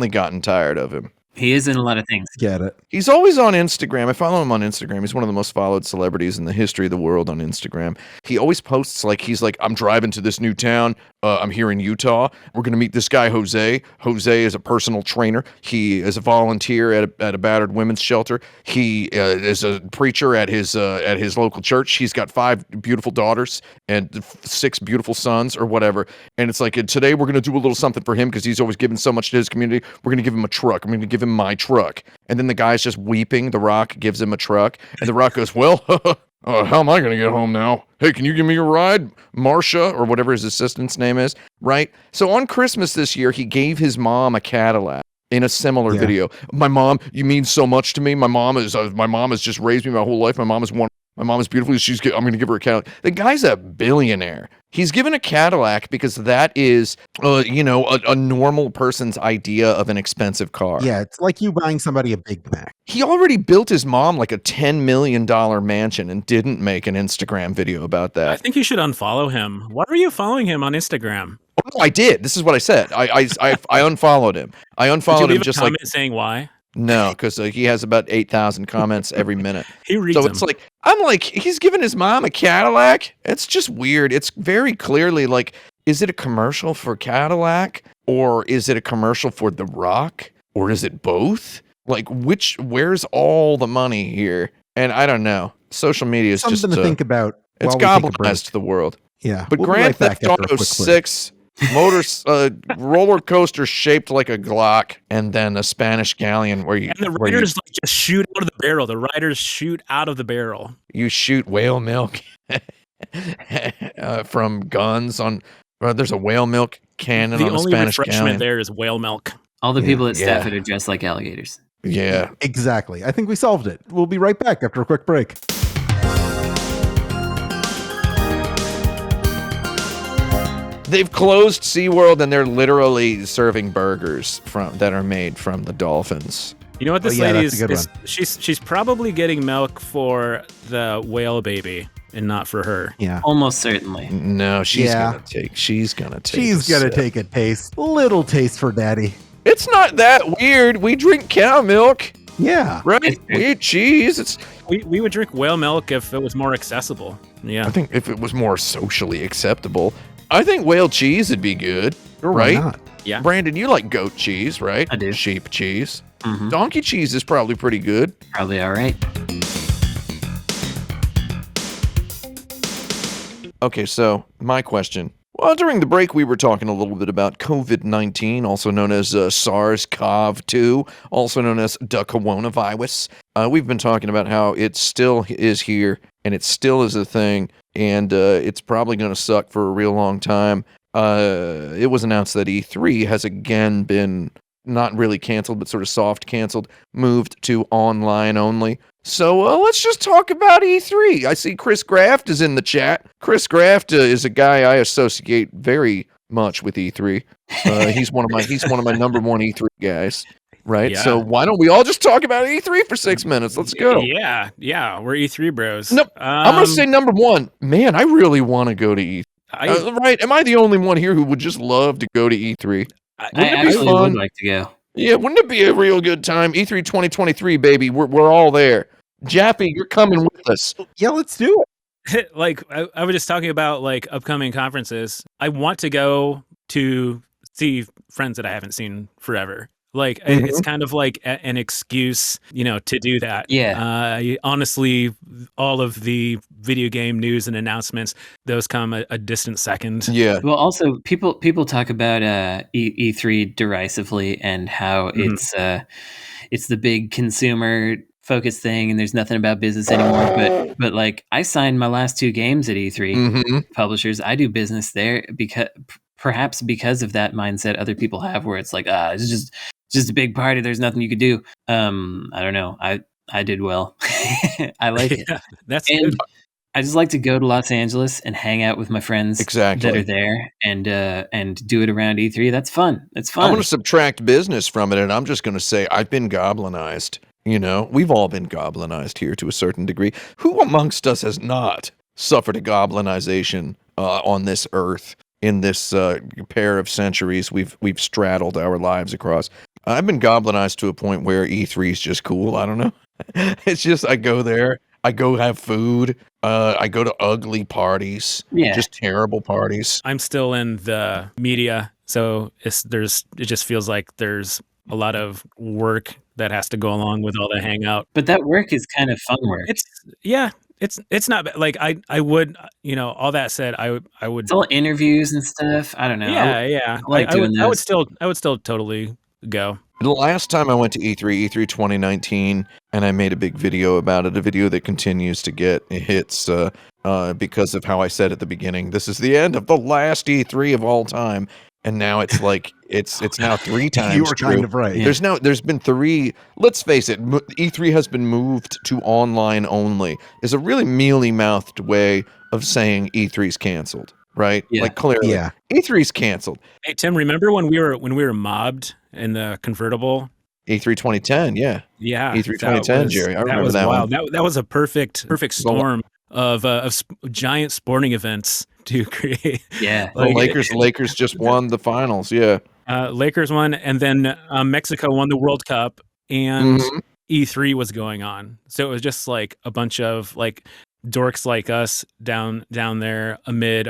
gotten tired of him. He is in a lot of things. Get it. He's always on Instagram. I follow him on Instagram. He's one of the most followed celebrities in the history of the world on Instagram. He always posts he's like, I'm driving to this new town. I'm here in Utah. We're going to meet this guy, Jose. Jose is a personal trainer. He is a volunteer at a battered women's shelter. He is a preacher at his local church. He's got 5 beautiful daughters and 6 beautiful sons or whatever. And it's like, today we're going to do a little something for him because he's always given so much to his community. We're going to give him a truck. I'm going to give him my truck. And then the guy's just weeping. The Rock gives him a truck. And The Rock goes, well, how am I going to get home now? Hey, can you give me a ride? Marcia, or whatever his assistant's name is, right? So on Christmas this year, he gave his mom a Cadillac in a similar video. My mom, you mean so much to me. My mom has just raised me my whole life. My mom is beautiful. I'm going to give her a Cadillac. The guy's a billionaire. He's given a Cadillac because that is, a normal person's idea of an expensive car. Yeah, it's like you buying somebody a Big Mac. He already built his mom like a $10 million mansion and didn't make an Instagram video about I that. think you should unfollow him. Why are you following him on Instagram? Oh, no, I did. This is what I said. I unfollowed him. I Did you unfollowed leave him a just comment saying why? no, because he has about 8,000 comments every minute. He reads So them. it's like, I'm like, he's giving his mom a Cadillac. It's just weird. It's very clearly like, is it a commercial for Cadillac or is it a commercial for The Rock or is it both? Like, where's all the money here? And I don't know. Social media is Something just to think about. it's while we take a break. goblinized the world. Yeah, But we'll be Grand right back Theft after a Auto quick break. 6 roller coaster shaped like a Glock, and then a Spanish galleon where And the riders like just shoot out of the barrel. The riders shoot out of the barrel. you shoot whale milk from guns on. There's a whale milk cannon The on a only Spanish refreshment galleon. there is whale milk. All the people at Yeah. Stafford are dressed like alligators. Yeah. Exactly. I think we solved it. We'll be right back after a quick break. They've closed SeaWorld and they're literally serving burgers that are made from the dolphins. You know what this yeah, lady that's a good is? She's probably getting milk for the whale baby and not for her. Yeah. Almost certainly. No, she's Yeah. gonna take. She's gonna take. She's a gonna sip. take a taste. Little taste for daddy. It's not that weird. We drink cow milk, Yeah. right? It's- We eat cheese. It's. We would drink whale milk if it was more accessible. Yeah. I think if it was more socially acceptable, I think whale cheese would be good, Sure, why right? not? Yeah. Brandon, you like goat cheese, right? I do. Sheep cheese. Mhm. Donkey cheese is probably pretty good. Probably all right. Okay, so my question. Well, during the break, we were talking a little bit about COVID-19, also known as SARS-CoV-2, also known as the coronavirus. We've been talking about how it still is here, and it still is a thing, and it's probably going to suck for a real long time. It was announced that E3 has again been not really canceled, but sort of soft canceled, moved to online only. So let's just talk about E3. I see Chris Graft is in the chat. Chris Graft is a guy I associate very much with E3. He's one of my number one E3 guys. Right. Yeah. So why don't we all just talk about E3 for 6 minutes? Let's go. Yeah. We're E3 bros. Nope. I'm gonna say number one. Man, I really want to go to E3. Right? Am I the only one here who would just love to go to E3? I Wouldn't it be actually fun? would like to go. Yeah, wouldn't it be a real good time? E3 2023, baby. We're all there. Jaffe, you're coming with us. Yeah, let's do it. Like I was just talking about like upcoming conferences. I want to go to see friends that I haven't seen forever. Like it's kind of like an excuse, to do that. Yeah. Honestly, all of the video game news and announcements, those come a distant second. Yeah. Well, also people talk about E3 derisively and how it's the big consumer focused thing and there's nothing about business anymore. But like I signed my last 2 games at E3 publishers. I do business there perhaps because of that mindset other people have where it's like it's just a big party. There's nothing you could do. I don't know. I did well. I like it. That's And good. I just like to go to Los Angeles and hang out with my friends Exactly. that are there and do it around E3. That's fun. It's fun. I'm going to subtract business from it, and I'm just going to say I've been goblinized. We've all been goblinized here to a certain degree. Who amongst us has not suffered a goblinization on this earth in this pair of centuries we've straddled our lives across? I've been goblinized to a point where E3 is just cool. I don't know. It's just I go there. I go have food. I go to ugly parties. Yeah. Just terrible parties. I'm still in the media, so it just feels like there's a lot of work that has to go along with all the hangout. But that work is kind of fun work. It's not bad. Like I would, all that said, I would. It's all interviews and stuff. I don't know. Yeah. I like doing I would those. still totally go. The last time I went to E3 2019, and I made a big video about it, a video that continues to get hits because of how I said at the beginning, this is the end of the last E3 of all time. And now it's like, it's now 3 times You were true. kind of right. Yeah. There's been 3, let's face it, E3 has been moved to online only. Is a really mealy-mouthed way of saying E3's canceled, right? Yeah. Like clearly, Yeah. E3's canceled. Hey Tim, remember when we were mobbed in the convertible? E3 2010, yeah. Yeah, E3 2010, Jerry. I remember that wild. one. That was a perfect storm of giant sporting events to create. Yeah. The Lakers just won the finals, yeah. Lakers won, and then Mexico won the World Cup, and Mhm. E3 was going on. So it was just like a bunch of like dorks like us down there amid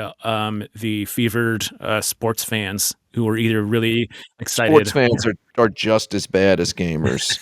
the fevered sports fans who were either really excited. Sports fans are just as bad as gamers,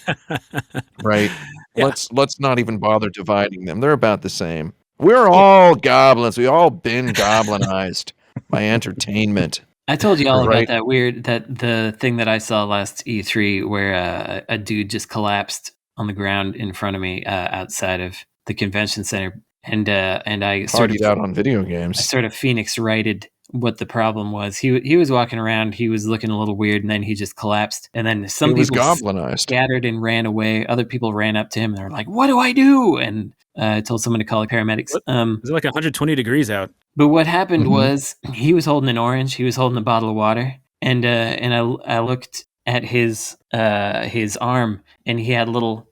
right? Yeah. Let's not even bother dividing them. They're about the same. We're all goblins. We all been goblinized by entertainment. I told you all Right. about that the thing that I saw last E3 where a dude just collapsed on the ground in front of me outside of the convention center, and Partied out on video I games. sort of Phoenix righted what the problem was. He was walking around, he was looking a little weird, and then he just collapsed. And then He some was people goblinized. scattered and ran away. Other people ran up to him and they were like, "What do I do?" And I told someone to call the paramedics. What? Is it like 120 degrees out? But what happened Mhm. was he was holding an orange. He was holding a bottle of water, and I looked at his arm, and he had a little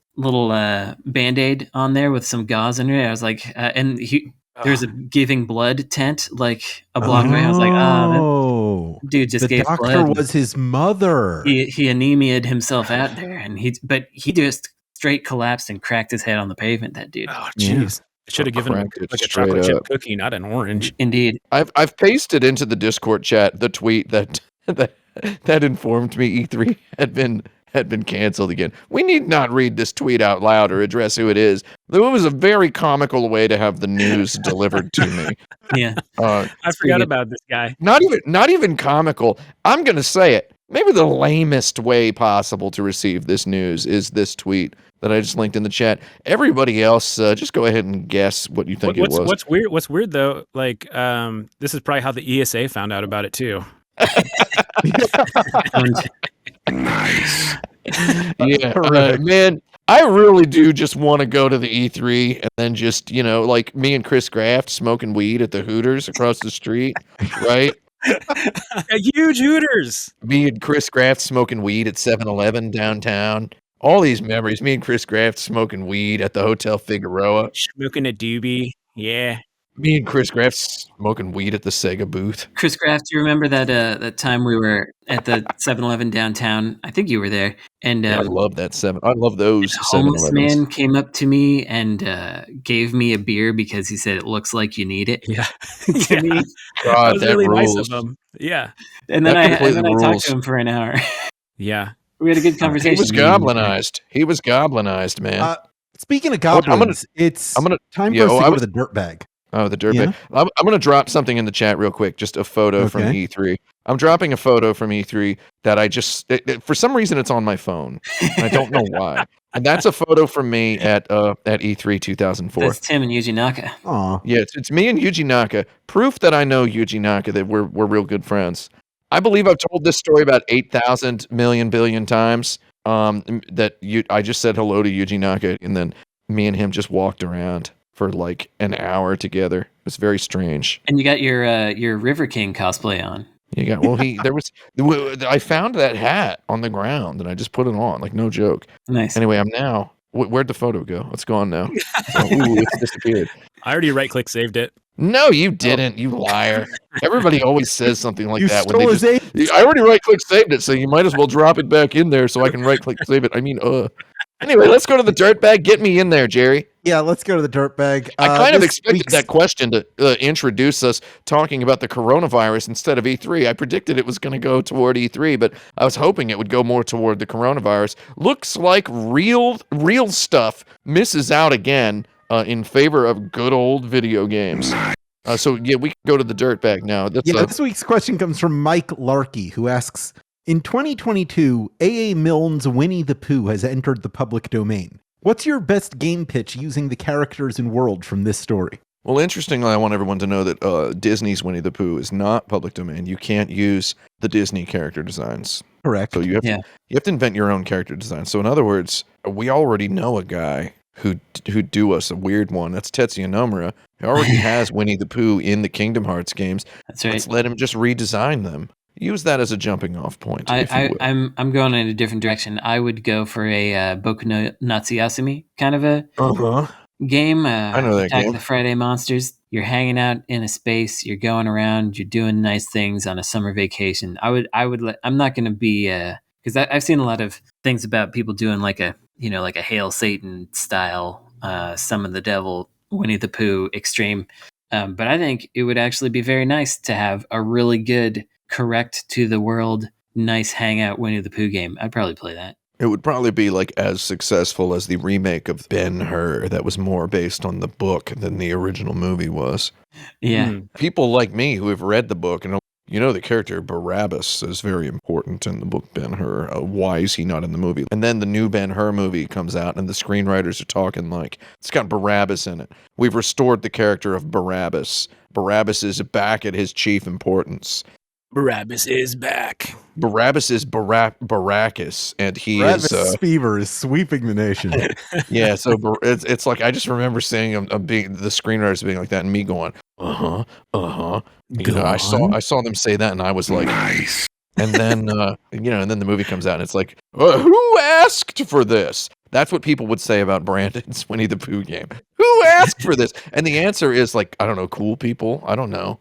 Band-Aid on there with some gauze under it. I was like, there's a giving blood tent like a block away. I was like, oh, that dude just the gave doctor blood. was his mother. He anemia'd himself out there, and he just straight collapsed and cracked his head on the pavement. That dude. Oh, Yeah. jeez. I should have given him Cracked it like a straight chocolate chip up. cookie, not an orange. Indeed. I've pasted into the Discord chat the tweet that that informed me E3 had been canceled again. We need not read this tweet out loud or address who it is. It was a very comical way to have the news delivered to me. Yeah. I forgot good. about this guy. Not even comical. I'm gonna say it. Maybe the lamest way possible to receive this news is this tweet that I just linked in the chat. Everybody else, just go ahead and guess what you think it was. What's weird though, like this is probably how the ESA found out about it too. Nice. Yeah, Correct. man, I really do just want to go to the E3 and then just, like me and Chris Graft smoking weed at the Hooters across the street, right? A huge Hooters. Me and Chris Graft smoking weed at 7-Eleven downtown. All these memories. Me and Chris Graft smoking weed at the Hotel Figueroa. Smoking a doobie. Yeah. Me and Chris Graft smoking weed at the Sega booth. Chris Graft, do you remember that time we were at the 7-Eleven downtown? I think you were there. And I love that I love those a homeless 7-Elevens. man came up to me and gave me a beer because he said it looks like you need it. Yeah. To me. That God, was that really nice rules. of him. Yeah. And then That I completely talked rules. to him for an hour. Yeah. We had a good He conversation. was goblinized. He was goblinized, man. Speaking of I'm gonna- goblins, it's I'm gonna- time yeah, for us oh, to I go was- to the dirtbag. Oh, the dirtbag. Yeah. I'm going to drop something in the chat real quick. Just a photo from Okay. E3. I'm dropping a photo from E3 that I just, for some reason, it's on my phone. And I don't know why. And that's a photo from me at E3 2004. That's Tim and Yuji Naka. Aw. Yeah, it's me and Yuji Naka. Proof that I know Yuji Naka, that we're real good friends. I believe I've told this story about 8,000 million billion times. I just said hello to Yuji Naka, and then me and him just walked around for like an hour together. It was very strange. And you got your River King cosplay on. You got I found that hat on the ground and I just put it on, like no joke. Nice. Anyway, I'm now. Where'd the photo go? It's gone now. It's disappeared. I already right click saved it. No, you didn't, you liar. Everybody always says something like You that when stole they his just. ape. I already right click saved it, so you might as well drop it back in there so I can right click save it. I mean, Anyway, let's go to the dirtbag. Get me in there, Jerry. Yeah, let's go to the dirtbag. I kind of This expected week's- that question to introduce us talking about the coronavirus instead of E3. I predicted it was going to go toward E3, but I was hoping it would go more toward the coronavirus. Looks like real stuff misses out again in favor of good old video games. So yeah, we can go to the dirtbag now. That's This week's question comes from Mike Larkey, who asks, in 2022, A.A. Milne's Winnie-the-Pooh has entered the public domain. What's your best game pitch using the characters and world from this story? Well, interestingly, I want everyone to know that Disney's Winnie-the-Pooh is not public domain. You can't use the Disney character designs. Correct. So you have to invent your own character design. So in other words, we already know a guy who'd do us a weird one. That's Tetsuya Nomura. He already has Winnie the Pooh in the Kingdom Hearts games. That's right. Let's let him just redesign them. Use that as a jumping off point. if you will. I'm going in a different direction. I would go for a Boku no Natsuyasumi kind of a game. I know that Attack game. of the Friday Monsters. You're hanging out in a space. You're going around. You're doing nice things on a summer vacation. I'm not going to be because I've seen a lot of things about people doing like a Hail Satan style summon the devil Winnie the Pooh extreme. But I think it would actually be very nice to have a really good, correct to the world, nice hangout Winnie the Pooh game. I'd probably play that. It would probably be like as successful as the remake of Ben-Hur that was more based on the book than the original movie was. Yeah. People like me who have read the book and You know, the character Barabbas is very important in the book Ben-Hur. Why is he not in the movie? And then the new Ben-Hur movie comes out, and the screenwriters are talking like, it's got Barabbas in it. We've restored the character of Barabbas. Barabbas is back at his chief importance. Barabbas is back. Barabbas is Baracus, and he Barabbas is... fever is sweeping the nation. Yeah, so it's like, I just remember seeing him being, the screenwriters being like that, and me going, You know, I saw them say that, and I was like, Nice. and then and then the movie comes out, and it's like, who asked for this? That's what people would say about Brandon's Winnie the Pooh game. Who asked for this? And the answer is like, I don't know, cool people. I don't know,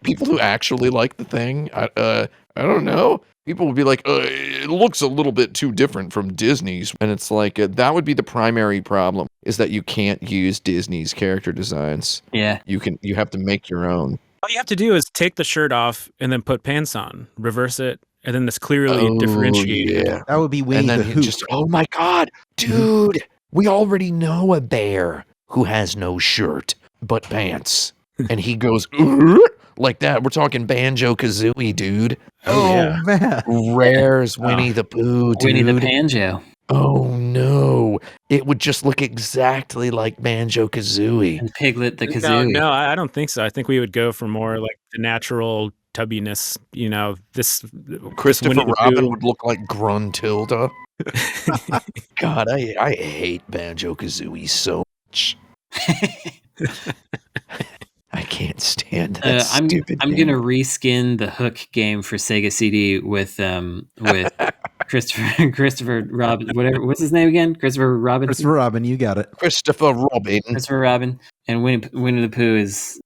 people who actually like the thing. I don't know. People would be like, it looks a little bit too different from Disney's. And it's like, that would be the primary problem, is that you can't use Disney's character designs. Yeah. You have to make your own. All you have to do is take the shirt off and then put pants on, reverse it, and then it's clearly differentiated. Yeah. That would be Winnie And the then Pooh. oh my God, dude, we already know a bear who has no shirt but pants. And he goes, like that. We're talking Banjo-Kazooie, dude. Oh, yeah. man. Rare's Winnie the Pooh, dude. Winnie the Banjo. Oh no. It would just look exactly like Banjo-Kazooie. And Piglet the Kazooie. No, I don't think so. I think we would go for more like the natural tubbiness. You know, this Christopher Winnie the Robin Pooh. would look like Gruntilda. God, I hate Banjo-Kazooie so much. I can't stand that I'm stupid I'm game. gonna reskin the Hook game for Sega CD with Christopher Robin, whatever, what's his name again? Christopher Robin. Christopher Robin, you got it. Christopher Robin. Christopher Robin, and Winnie the Pooh is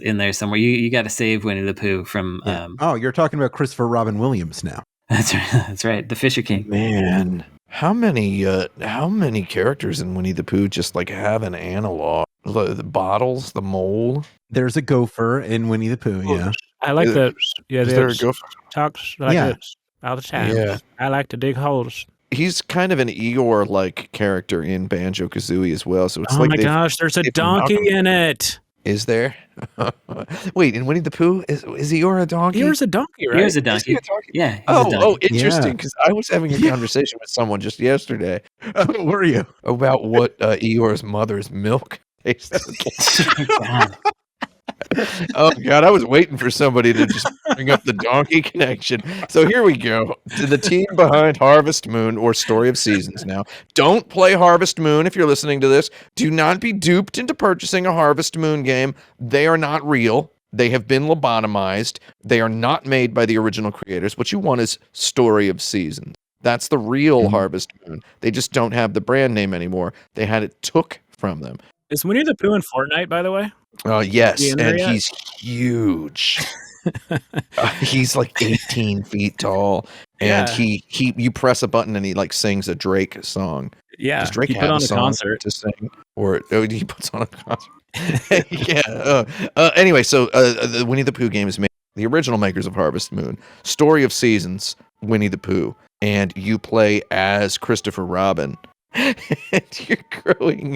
in there somewhere. You got to save Winnie the Pooh from. Oh, you're talking about Christopher Robin Williams now. That's right. That's right. The Fisher King. Man, how many characters in Winnie the Pooh just like have an analog? The bottles, the mole. There's a gopher in Winnie the Pooh, yeah. I like the Is there a gopher? talks like Yeah. this all the time. Yeah. I like to dig holes. He's kind of an Eeyore-like character in Banjo-Kazooie as well. So it's Oh like my they've- gosh, there's a they've donkey knocked- in it. Is there? Wait, in Winnie the Pooh, is Eeyore a donkey? Here's a donkey, right? Here's a Is he donkey. a donkey? Yeah. He's a Oh, donkey. interesting. Yeah. Because I was having a conversation with someone just yesterday Oh, were you? about what Eeyore's mother's milk tastes like. God. Oh God, I was waiting for somebody to just bring up the donkey connection. So here we go. To the team behind Harvest Moon, or Story of Seasons now. Don't play Harvest Moon if you're listening to this. Do not be duped into purchasing a Harvest Moon game. They are not real. They have been lobotomized. They are not made by the original creators. What you want is Story of Seasons. That's the real Harvest Moon. They just don't have the brand name anymore. They had it took from them. Is Winnie the Pooh in Fortnite, by the way? Yes, Is he in there and yet? he's huge. He's like 18 feet tall, and Yeah. you press a button and he like sings a Drake song. Yeah, Does Drake he have put on a song concert. to sing, or he puts on a concert? Yeah. Anyway, so the Winnie the Pooh game is made by the original makers of Harvest Moon, Story of Seasons, Winnie the Pooh, and you play as Christopher Robin, and you're growing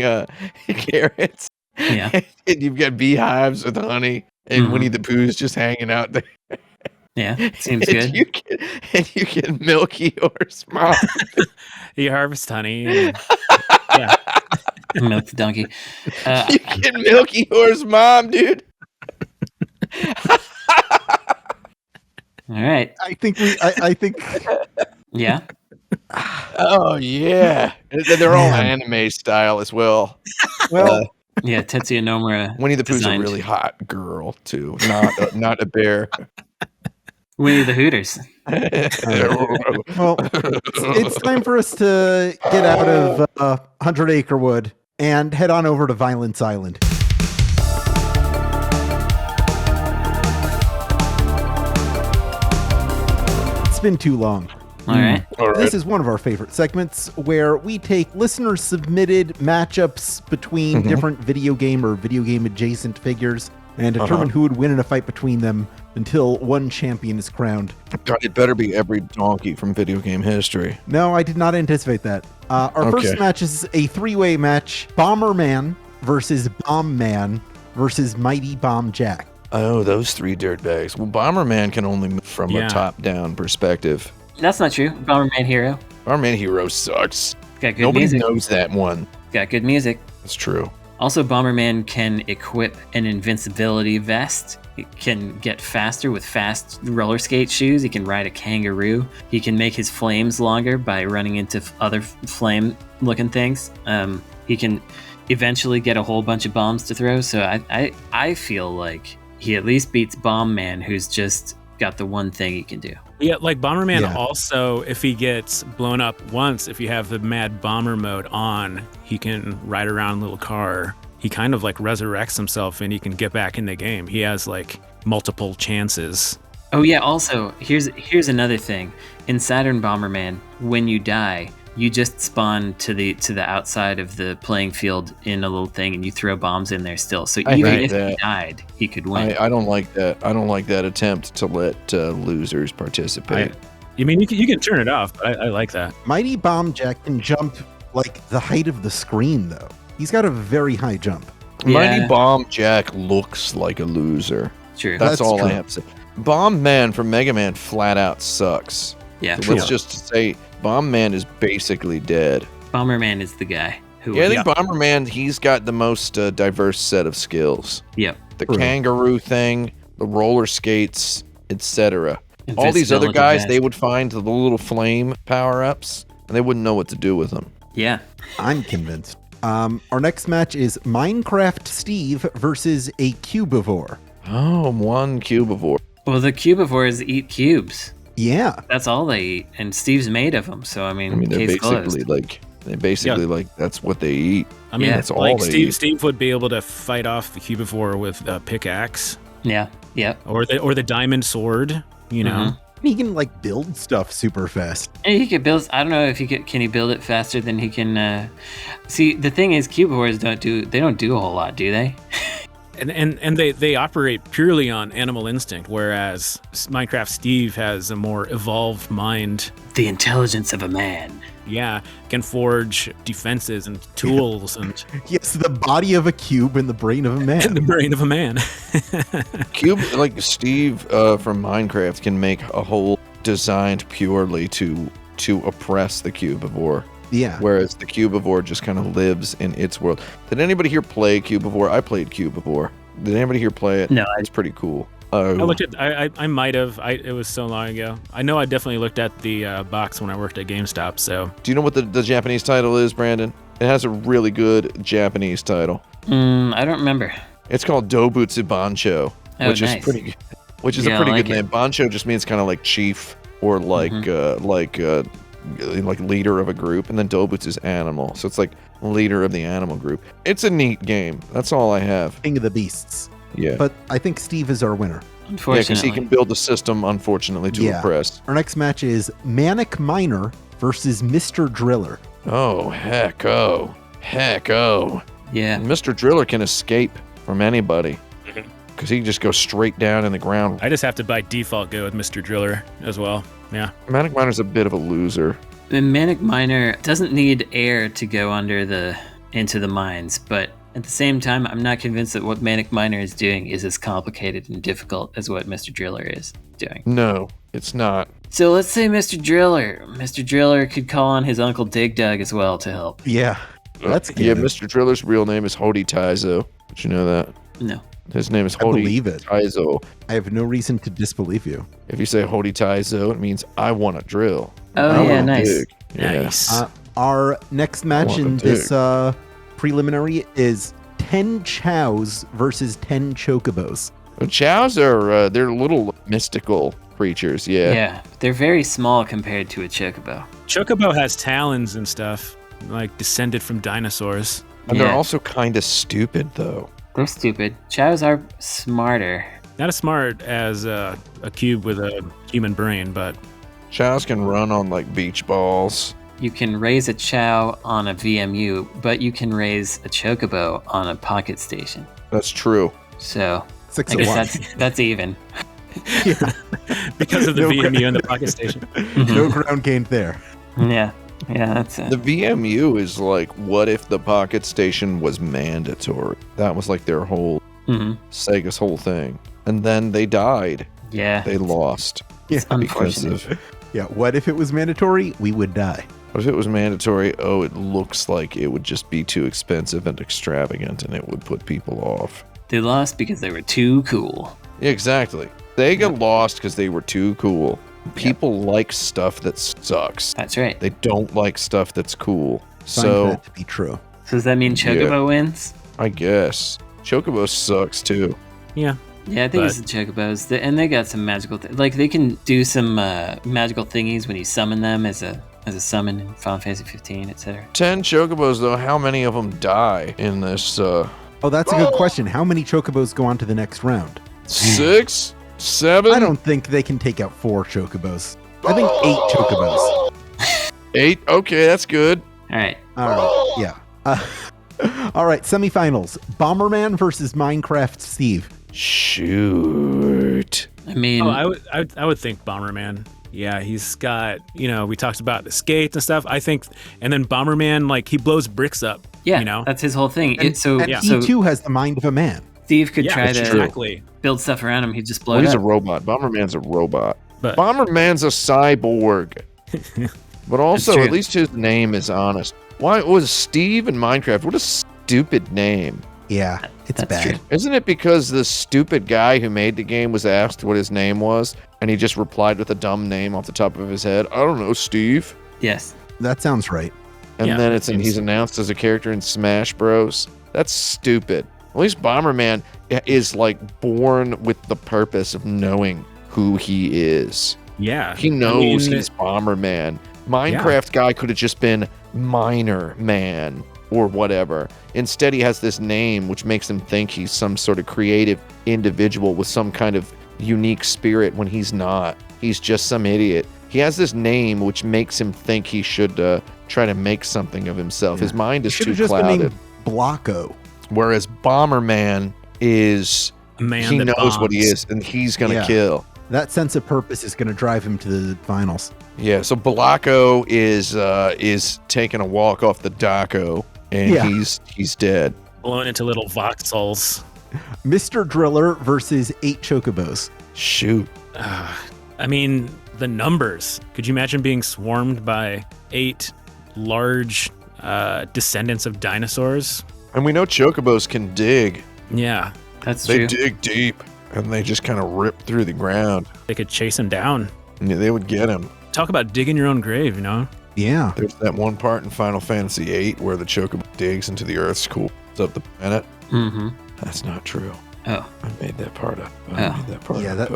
carrots. Yeah. And you've got beehives with honey, and Mhm. Winnie the Pooh's just hanging out there. Yeah. Seems and good. You can milk yours, mom. He harvests honey. And, yeah, Milk the donkey. You can milk yours, mom, dude. All right. I think Yeah. Oh yeah, and they're all anime style as well. well, Yeah. Tetsuya Nomura. Winnie the Pooh's designed a really hot girl too, not a bear. Winnie the Hooters. well, it's time for us to get out of 100 Acre Wood and head on over to Violence Island. It's been too long. All right. This is one of our favorite segments where we take listener submitted matchups between different video game or video game adjacent figures and determine who would win in a fight between them until one champion is crowned. God, it better be every donkey from video game history. No, I did not anticipate that. Our first Okay. match is a three-way match: Bomberman versus Bomb Man versus Mighty Bomb Jack. Oh, those three dirtbags. Well, Bomberman can only move from a top-down perspective. That's not true. Bomberman Hero. Bomberman Hero sucks. Got good Nobody music. knows that one. Got good music. That's true. Also, Bomberman can equip an invincibility vest. He can get faster with fast roller skate shoes. He can ride a kangaroo. He can make his flames longer by running into other flame-looking things. He can eventually get a whole bunch of bombs to throw. So I feel like he at least beats Bomb Man, who's just got the one thing he can do. Yeah, like Bomberman also, if he gets blown up once, if you have the Mad Bomber mode on, he can ride around in a little car. He kind of like resurrects himself and he can get back in the game. He has like multiple chances. Oh yeah, also, here's another thing. In Saturn Bomberman, when you die, you just spawn to the outside of the playing field in a little thing and you throw bombs in there still. So even if he died, he could win. I don't like that. I don't like that attempt to let losers participate. You mean, you can turn it off, but I like that. Mighty Bomb Jack can jump like the height of the screen, though. He's got a very high jump. Mighty Bomb Jack looks like a loser. True. That's all true. I have to say. Bomb Man from Mega Man flat out sucks. Yeah. So let's just say Bomb Man is basically dead. Bomberman is the guy who. Yeah, I think Bomberman, he's got the most diverse set of skills. Yep. The kangaroo thing, the roller skates, etc. All these other guys, they would find the little flame power-ups, and they wouldn't know what to do with them. Yeah. I'm convinced. Our next match is Minecraft Steve versus a Cubivore. Oh, one Cubivore. Well, the Cubivores eat cubes. Yeah. That's all they eat, and Steve's made of them. So I mean they're case basically closed. like that's what they eat. I mean, that's all like they eat. Steve would be able to fight off the Cubivore with a pickaxe. Yeah. Yep. Or the diamond sword, you know. He can like build stuff super fast. And he could build. I don't know if can he build it faster than he can. See, the thing is, Cubivores don't do a whole lot, do they? And they operate purely on animal instinct, whereas Minecraft Steve has a more evolved mind. The intelligence of a man. Yeah, can forge defenses and tools and Yes, the body of a cube and the brain of a man. the brain of a man. Like Steve from Minecraft can make a whole designed purely to oppress the Cubivore. Yeah. Whereas the Cubivore just kind of lives in its world. Did anybody here play Cubivore? I played Cubivore. Did anybody here play it? No. It's pretty cool. I looked at. I might have. It was so long ago. I know I definitely looked at the box when I worked at GameStop. So Do you know what the Japanese title is, Brandon? It has a really good Japanese title. I don't remember. It's called Dobutsu Bancho, Oh, which nice. is pretty. Which is Yeah, a I pretty like good name. Bancho just means kind of like chief or like leader of a group, and then Dobutsu is animal, so it's like leader of the animal group. It's a neat game. That's all I have. King of the Beasts. Yeah. But I think Steve is our winner. Yeah, because Unfortunately. he can build a system, unfortunately, to oppress. Our next match is Manic Miner versus Mr. Driller. Oh, heck oh. Yeah. Mr. Driller can escape from anybody because he can just go straight down in the ground. I just have to by default go with Mr. Driller as well. Yeah. Manic Miner's a bit of a loser. The Manic Miner doesn't need air to go into the mines, but at the same time, I'm not convinced that what Manic Miner is doing is as complicated and difficult as what Mr. Driller is doing. No, it's not. So let's say Mr. Driller. Mr. Driller could call on his Uncle Dig Dug as well to help. Yeah. That's Yeah, canon. Mr. Driller's real name is Hody Taizo. Did you know that? No. His name is I Hody believe it. Taizo. I have no reason to disbelieve you. If you say Hody Taizo, it means I want to drill. Oh, I yeah, wanna nice. dig. Yeah. Nice. Our next match want in to this preliminary is 10 Chows versus 10 Chocobos. The Chows are they're little mystical creatures. Yeah. Yeah, they're very small compared to a chocobo. Chocobo has talons and stuff, like descended from dinosaurs. And they're Yeah. also kind of stupid though. They're stupid. Chows are smarter. Not as smart as a cube with a human brain, but Chows can run on like beach balls. You can raise a chow on a VMU, but you can raise a chocobo on a pocket station. That's true. So 6 I of 1. guess that's even. because of the No VMU and the pocket station. No ground gained there. Yeah, that's it. The VMU is like, what if the pocket station was mandatory? That was like their whole Mhm. Sega's whole thing. and then they died. Yeah. They lost. It's Because unfortunate. of, Yeah, what if it was mandatory? We would die. what if it was mandatory? Oh, it looks like it would just be too expensive and extravagant, and it would put people off. They lost because they were too cool. Yeah, exactly. They got lost because they were too cool. People like stuff that sucks. That's right. They don't like stuff that's cool. Find So, that to be true. So does that mean Chocobo wins? I guess. Chocobo sucks too. Yeah. Yeah, I think it's the Chocobos. And they got some magical... like, they can do some magical thingies when you summon them as a summon in Final Fantasy 15, etc. 10 Chocobos, though, how many of them die in this? Oh, that's a good question. How many chocobos go on to the next round? 6? 7? I don't think they can take out 4 chocobos. I think 8 chocobos. 8? Okay, that's good. All right. All right, yeah. All right, semifinals. Bomberman versus Minecraft Steve. Shoot. I mean... Oh, I would think Bomberman. Yeah, he's got, we talked about the skates and stuff. I think, and then Bomberman, like, he blows bricks up. yeah, that's his whole thing. And he too has the mind of a man. Steve could try to exactly. build stuff around him. He'd just blow Well, it he's a up. robot. Bomberman's a robot. But Bomberman's a cyborg. But also, true. at least his name is honest. Why was Steve in Minecraft? What a stupid name. Yeah, it's That's bad. true. Isn't it because the stupid guy who made the game was asked what his name was, and he just replied with a dumb name off the top of his head? I don't know, Steve. Yes. That sounds right. And Yeah, then it seems- he's announced as a character in Smash Bros. That's stupid. At least Bomberman is like born with the purpose of knowing who he is. yeah. He knows he's Bomberman. Minecraft guy could have just been Miner Man or whatever. Instead, he has this name which makes him think he's some sort of creative individual with some kind of unique spirit when he's not. He's just some idiot. He has this name which makes him think he should try to make something of himself. His mind is Should too have just clouded. been named Blocko. Whereas Bomberman is, A man he that knows what he bombs. is and he's going to Yeah. kill. That sense of purpose is going to drive him to the finals. Yeah, so Blocko is taking a walk off the Daco, and Yeah. he's dead. Blown into little voxels. Mr. Driller versus 8 chocobos. Shoot. I mean, the numbers. Could you imagine being swarmed by 8 large descendants of dinosaurs? And we know chocobos can dig. Yeah, That's They true. dig deep, and they just kind of rip through the ground. they could chase him down. Yeah, they would get him. Talk about digging your own grave, Yeah. There's that one part in Final Fantasy VIII where the chocobo digs into the earth's cool up the planet. Mm-hmm. That's not true. Oh. I made that part up. Oh. Made that part Yeah, up.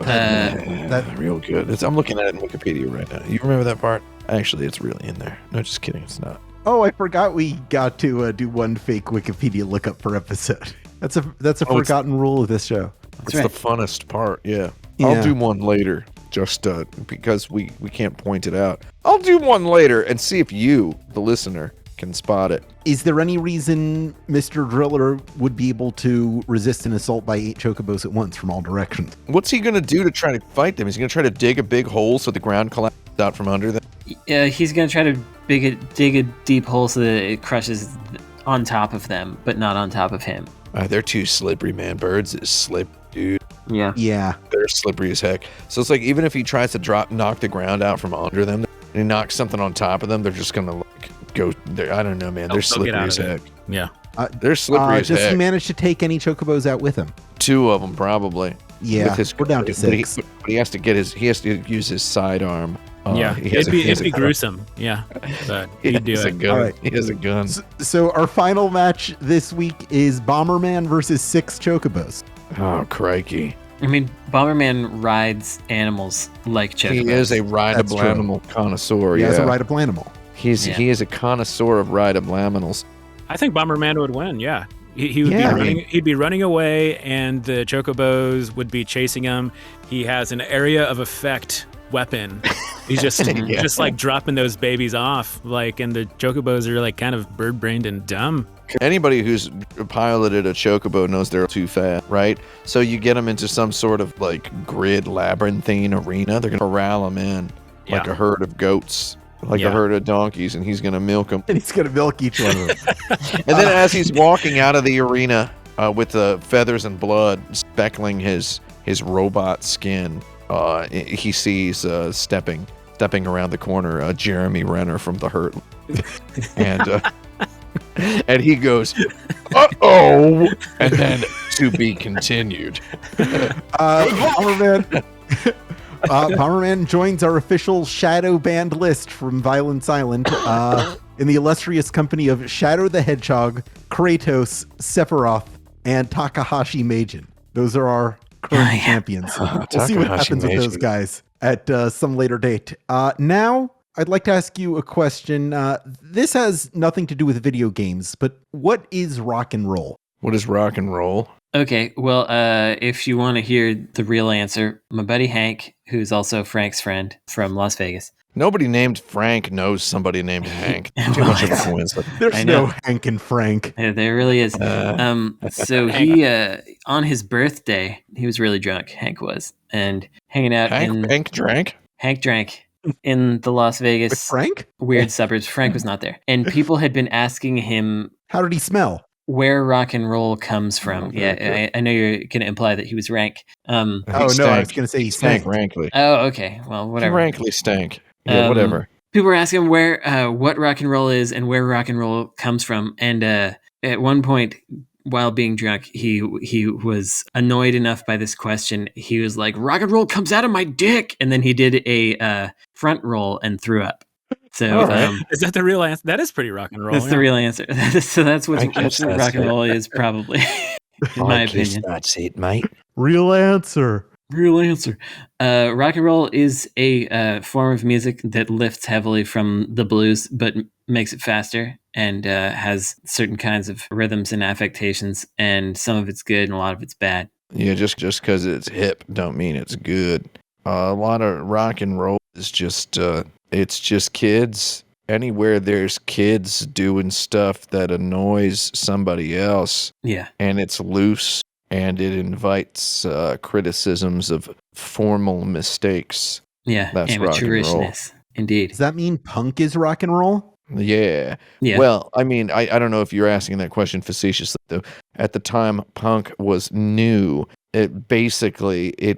that- real good. I'm looking at it in Wikipedia right now. You remember that part? Actually, it's really in there. No, just kidding. It's not. Oh, I forgot we got to do one fake Wikipedia lookup per episode. That's a Oh, forgotten rule of this show. It's right. the funnest part. Yeah. Yeah. I'll do one later. Just because we can't point it out. I'll do one later and see if you, the listener, can spot it. Is there any reason Mr. Driller would be able to resist an assault by 8 chocobos at once from all directions? What's he going to do to try to fight them? He's going to try to dig a big hole so the ground collapses out from under them? He's going to try to dig a deep hole so that it crushes on top of them, but not on top of him. They're too slippery, man. Birds is slippery, dude. Yeah. Yeah. They're slippery as heck. So it's like even if he tries to knock the ground out from under them and he knocks something on top of them, they're just going to like go there. I don't know, man. They're They'll get slippery out as of heck. it. Yeah. They're slippery as Does heck. he manage to take any chocobos out with him? 2 of them probably. Yeah, we're down to but he- 6. But he has to use his sidearm. Yeah. It'd be gruesome. Yeah. But He he'd do has a it. gun. All right. He has a gun. So our final match this week is Bomberman versus 6 chocobos. Oh, crikey. I mean, Bomberman rides animals like chocobos. He is a That's rideable true. animal connoisseur. He Yeah. has a rideable animal. He is a connoisseur of rideable animals. I think Bomberman would win. Yeah. He would Yeah. be running. He'd be running away, and the chocobos would be chasing him. He has an area of effect weapon. He's just Yeah. just like dropping those babies off, like, and the chocobos are like kind of bird-brained and dumb. Anybody who's piloted a chocobo knows they're too fast, right? So you get them into some sort of like grid labyrinthine arena. They're gonna corral them in like Yeah. a herd of goats, like Yeah. a herd of donkeys, and he's gonna milk them. And he's going to milk each one of them. And then as he's walking out of the arena with the feathers and blood speckling his his robot skin, he sees stepping around the corner, Jeremy Renner from The Hurt, and and he goes, "Uh-oh," and then to be continued. Powerman joins our official shadow banned list from Violence Island in the illustrious company of Shadow the Hedgehog, Kratos, Sephiroth, and Takahashi Meijin. Those are our current champions. We'll see what happens with those guys at some later date. Now, I'd like to ask you a question. This has nothing to do with video games, but what is rock and roll? What is rock and roll? Okay, well, if you want to hear the real answer, my buddy Hank, who's also Frank's friend from Las Vegas. Nobody named Frank knows somebody named Hank. Too much of a coincidence. There's no Hank and Frank. Yeah, there really is. So he, on his birthday, he was really drunk, Hank was, and hanging out Hank drank in the Las Vegas With Frank? weird suburbs. Frank was not there. And people had been asking him How did he smell? where rock and roll comes from. I know you're going to imply that he was rank. I was going to say he stank. Rankly. Oh, okay. Well, whatever. He rankly stank. Yeah, whatever. People were asking him what rock and roll is and where rock and roll comes from. And at one point, while being drunk, he was annoyed enough by this question. He was like, "Rock and roll comes out of my dick," and then he did a front roll and threw up. So is that the real answer? That is pretty rock and roll. That's the real answer. So that's what guess that's rock and it. roll is, probably, in my opinion. That's it, mate. Real answer. Real answer. Rock and roll is a form of music that lifts heavily from the blues, but makes it faster and has certain kinds of rhythms and affectations, and some of it's good and a lot of it's bad. Yeah, just because it's hip don't mean it's good. A lot of rock and roll is just it's just kids. Anywhere there's kids doing stuff that annoys somebody else, Yeah. and it's loose, and it invites criticisms of formal mistakes. Yeah. That's rock and roll. Amateurishness. Indeed. Does that mean punk is rock and roll? Yeah. Yeah. Well, I mean, I don't know if you're asking that question facetiously, though. At the time punk was new, it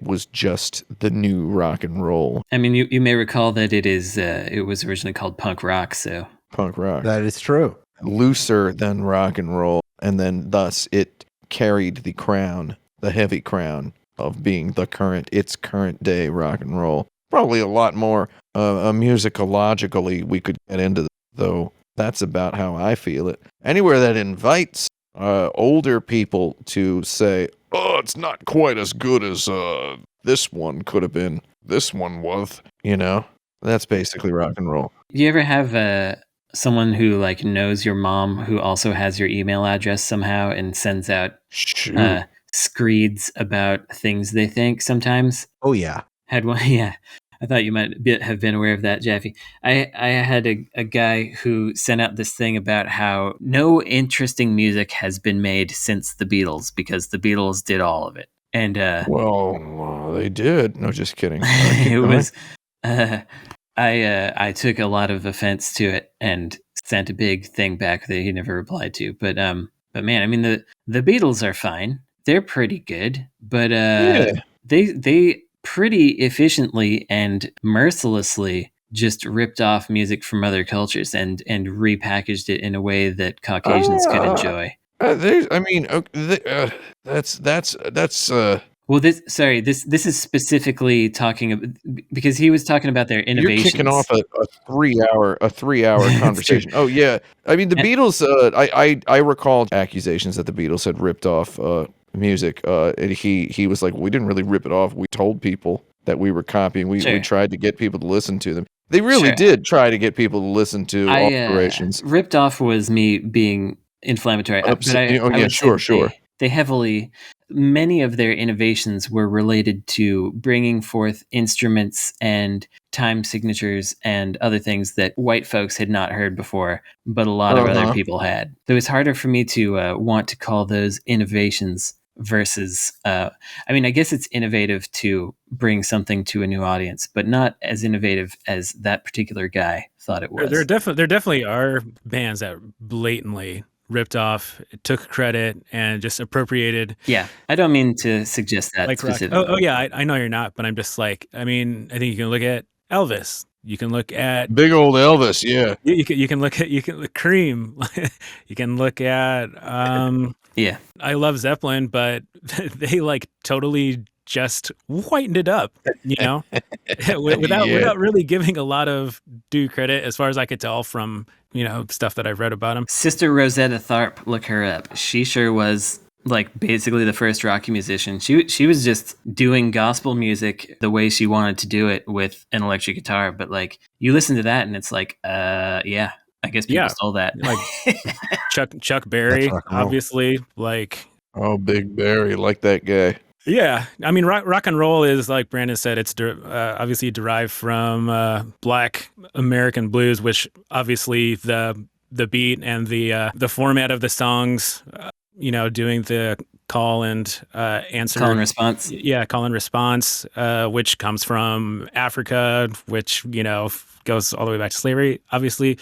was just the new rock and roll. I mean, you may recall that it was originally called punk rock, so. Punk rock. That is true. Looser than rock and roll, and then thus it carried the crown, the heavy crown of being its current day rock and roll. Probably a lot more musicologically we could get into this, though that's about how I feel it. Anywhere that invites older people to say, "Oh, it's not quite as good as this one could have been. This one was," that's basically rock and roll. You ever have someone who like knows your mom who also has your email address somehow and sends out screeds about things they think sometimes? Oh, yeah. Had one, yeah. I thought you might have been aware of that, Jaffe. I had a guy who sent out this thing about how no interesting music has been made since the Beatles because the Beatles did all of it. And well, they did. No, just kidding. it was. I took a lot of offense to it and sent a big thing back that he never replied to. But man, I mean the Beatles are fine. They're pretty good, but they pretty efficiently and mercilessly just ripped off music from other cultures and repackaged it in a way that Caucasians could enjoy. That's Well, this is specifically talking because he was talking about their innovations. You're kicking off a 3-hour conversation. Oh yeah, I mean the Beatles. I recall accusations that the Beatles had ripped off music. And he was like, we didn't really rip it off. We told people that we were copying. We tried to get people to listen to them. They really did try to get people to listen to operations. Ripped off was me being inflammatory. Sure. They heavily. Many of their innovations were related to bringing forth instruments and time signatures and other things that white folks had not heard before, but a lot of other people had. So it's harder for me to want to call those innovations versus, I guess it's innovative to bring something to a new audience, but not as innovative as that particular guy thought it was. There definitely are bands that blatantly ripped off, took credit, and just appropriated. Yeah, I don't mean to suggest that Like rock. specifically. Oh yeah, I know you're not, but I'm just like, I mean, I think you can look at Elvis. You can look at Big old Elvis, yeah. you can look at Cream. You can look at Yeah. I love Zeppelin, but they like totally just whitened it up, without Yeah. really giving a lot of due credit, as far as I could tell from stuff that I've read about them. Sister Rosetta Tharpe, look her up. She sure was like basically the first rocky musician. She was just doing gospel music the way she wanted to do it with an electric guitar. But like you listen to that and it's like, yeah, I guess people Yeah. stole that. Like Chuck Berry, That's rock and roll. obviously. Like, Oh, Big Barry, like that guy. yeah, I mean, rock and roll is, like Brandon said, it's obviously derived from Black American blues, which obviously the beat and the format of the songs, doing the call and answer, Call and response. yeah, call and response, which comes from Africa, which goes all the way back to slavery, obviously.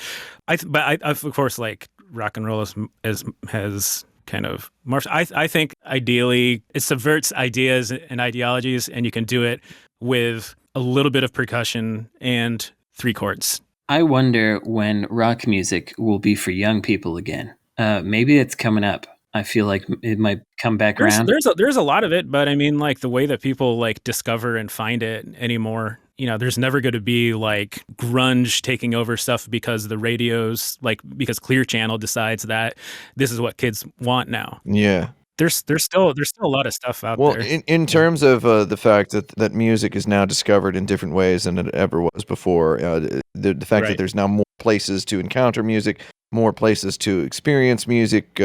But of course, like rock and roll has kind of morphed. I think ideally it subverts ideas and ideologies, and you can do it with a little bit of percussion and 3 chords. I wonder when rock music will be for young people again. Maybe it's coming up. I feel like it might come back around. There's a lot of it, but I mean, like the way that people like discover and find it anymore, there's never going to be like grunge taking over stuff because the radios, like because Clear Channel decides that this is what kids want now. Yeah. There's still a lot of stuff out Well, there. in terms of the fact that music is now discovered in different ways than it ever was before, the fact Right. that there's now more places to encounter music, more places to experience music.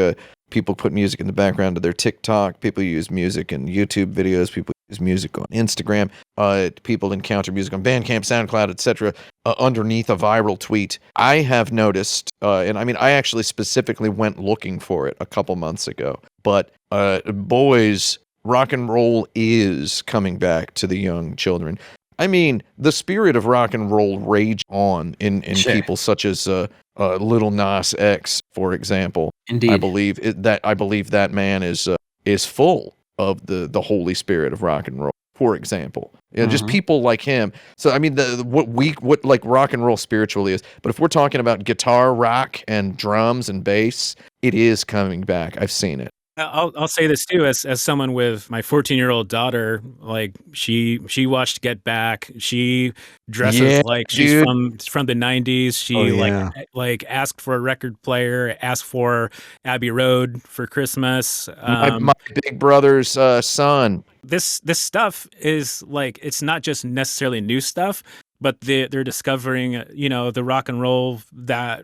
People put music in the background of their TikTok. People use music in YouTube videos. People use music on Instagram. People encounter music on Bandcamp, SoundCloud, etc. Underneath a viral tweet. I have noticed, and I mean, I actually specifically went looking for it a couple months ago. But boys, rock and roll is coming back to the young children. I mean, the spirit of rock and roll raged on in Sure. people such as Little Nas X, for example. Indeed. I believe that man is full of the Holy Spirit of rock and roll, for example. Just people like him. So I mean, what like rock and roll spiritually is. But if we're talking about guitar rock and drums and bass, it is coming back. I've seen it. I'll say this too, as someone with my 14-year-old daughter, like she watched Get Back. She dresses like she's dude. from the 90s. She Oh, yeah. like asked for a record player, asked for Abbey Road for Christmas. My big brother's son. This stuff is like, it's not just necessarily new stuff, but they're discovering, the rock and roll that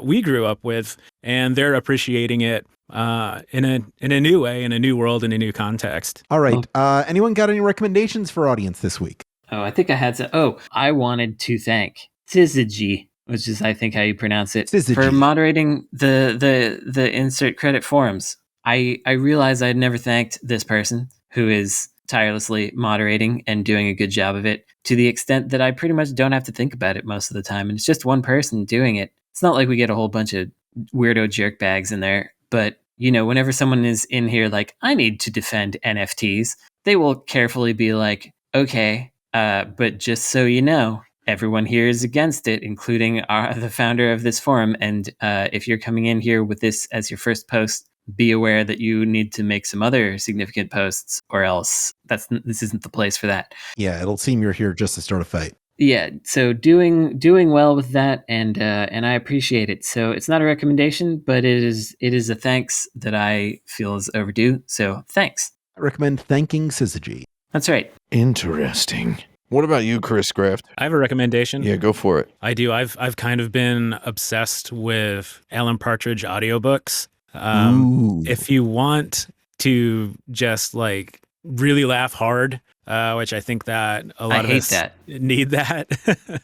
we grew up with, and they're appreciating it in a new way, in a new world, in a new context. All right. Anyone got any recommendations for audience this week? Oh, I think I had some. Oh, I wanted to thank Syzygy, which is I think how you pronounce it, Syzygy. for moderating the insert credit forums. I realized I had never thanked this person who is tirelessly moderating and doing a good job of it, to the extent that I pretty much don't have to think about it most of the time, and it's just one person doing it. It's not like we get a whole bunch of weirdo jerk bags in there, but whenever someone is in here like, I need to defend NFTs, they will carefully be like, okay, but just so you know, everyone here is against it, including the founder of this forum. And if you're coming in here with this as your first post, be aware that you need to make some other significant posts, or else this isn't the place for that. Yeah, it'll seem you're here just to start a fight. Yeah, so doing well with that, and I appreciate it. So it's not a recommendation, but it is a thanks that I feel is overdue. So thanks. I recommend thanking Syzygy. That's right. Interesting. What about you, Kris Graft? I have a recommendation. Yeah, go for it. I do. I've kind of been obsessed with Alan Partridge audiobooks. Ooh. If you want to just like really laugh hard, which I think that a lot of us need that.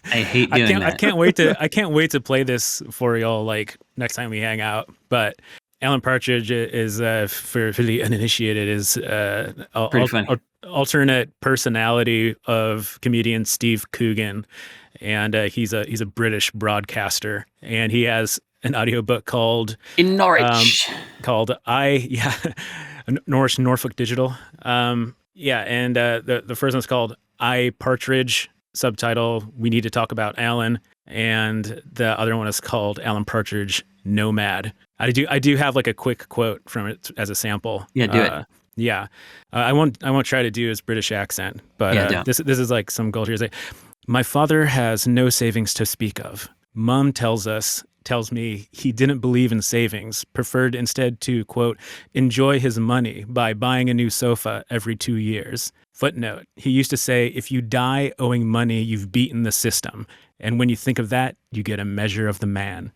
I hate doing that. I can't wait to play this for y'all like next time we hang out. But Alan Partridge is for the uninitiated is pretty funny. Alternate personality of comedian Steve Coogan, and he's a British broadcaster, and he has an audiobook called In Norwich. Norfolk Digital. And the first one's called I Partridge, subtitle We Need to Talk About Alan, and the other one is called Alan Partridge Nomad. I do have like a quick quote from it as a sample. Yeah, do it. Yeah, I won't try to do his British accent, but Yeah, this is like some gold here. It's like, my father has no savings to speak of. Mom tells me he didn't believe in savings, preferred instead to, quote, enjoy his money by buying a new sofa every 2 years. Footnote, he used to say, if you die owing money, you've beaten the system. And when you think of that, you get a measure of the man.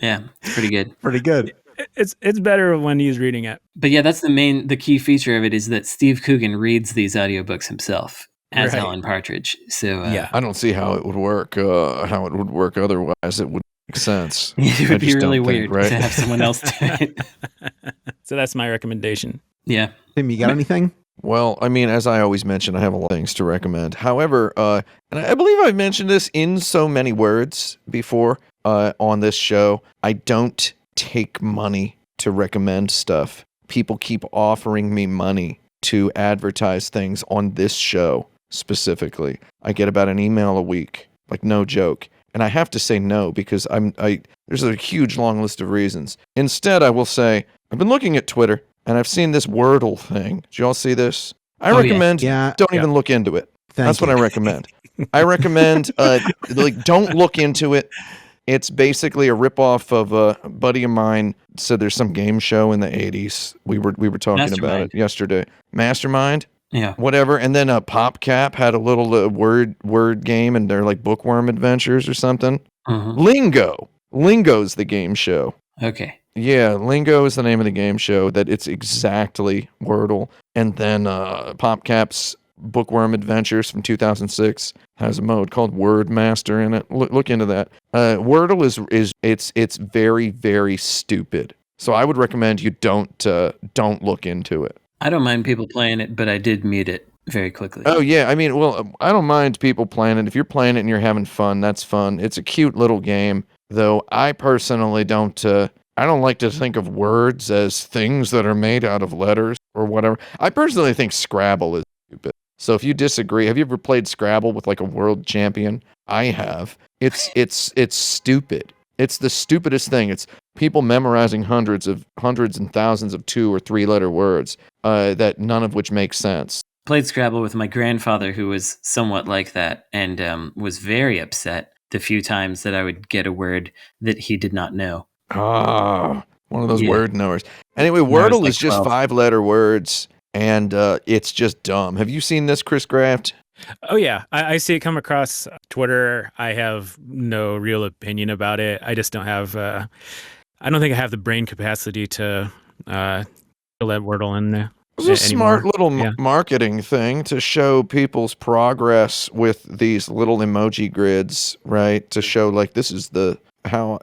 Yeah, it's pretty good. Pretty good. It's better when he's reading it. But yeah, that's the key feature of it is that Steve Coogan reads these audiobooks himself as Right. Alan Partridge. So Yeah. I don't see how it would work. How it would work otherwise. It would make sense. it I would be just really don't think, weird right? to have someone else do it. So that's my recommendation. Yeah. Tim, you got anything? Well, I mean, as I always mention, I have a lot of things to recommend. However, and I believe I've mentioned this in so many words before on this show, I don't take money to recommend stuff. People keep offering me money to advertise things on this show specifically. I get about an email a week, like no joke. And I have to say no because there's a huge long list of reasons. Instead, I will say, I've been looking at Twitter and I've seen this Wordle thing. Did you all see this? I recommend don't even look into it. That's what I recommend. I recommend don't look into it. It's basically a ripoff of a buddy of mine said there's some game show in the 80s. We were talking about it yesterday. Mastermind? Yeah. Whatever. And then PopCap had a little word game and they're like bookworm adventures or something. Mm-hmm. Lingo's the game show. Okay. Yeah, Lingo is the name of the game show that it's exactly Wordle. And then PopCap's Bookworm Adventures from 2006 has a mode called Word Master in it. Look into that. Wordle is very, very stupid. So I would recommend you don't look into it. I don't mind people playing it, but I did mute it very quickly. Oh yeah, I mean, well, I don't mind people playing it. If you're playing it and you're having fun, that's fun. It's a cute little game, though. I personally don't. I don't like to think of words as things that are made out of letters or whatever. I personally think Scrabble is stupid. So if you disagree, have you ever played Scrabble with like a world champion? I have. It's stupid. It's the stupidest thing. It's people memorizing hundreds and thousands of 2 or 3 letter words that none of which make sense. Played Scrabble with my grandfather, who was somewhat like that, and was very upset the few times that I would get a word that he did not know. Ah, one of those word knowers. Anyway, Wordle like is just 12. 5-letter words, and it's just dumb. Have you seen this, Chris Graft? Oh, yeah. I see it come across Twitter. I have no real opinion about it. I just don't have, I don't think I have the brain capacity to let Wordle in there. It was a smart little marketing thing to show people's progress with these little emoji grids, right? To show like this is how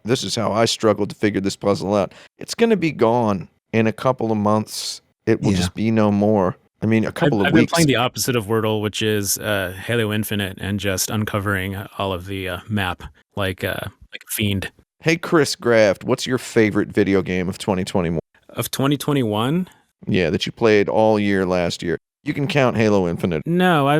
I struggled to figure this puzzle out. It's going to be gone in a couple of months. It will just be no more. I mean, a couple of I've weeks. been playing the opposite of Wordle, which is Halo Infinite, and just uncovering all of the map like a fiend. Hey, Chris Graft, what's your favorite video game of 2021? Of 2021? Yeah, that you played all year last year. You can count Halo Infinite. No, I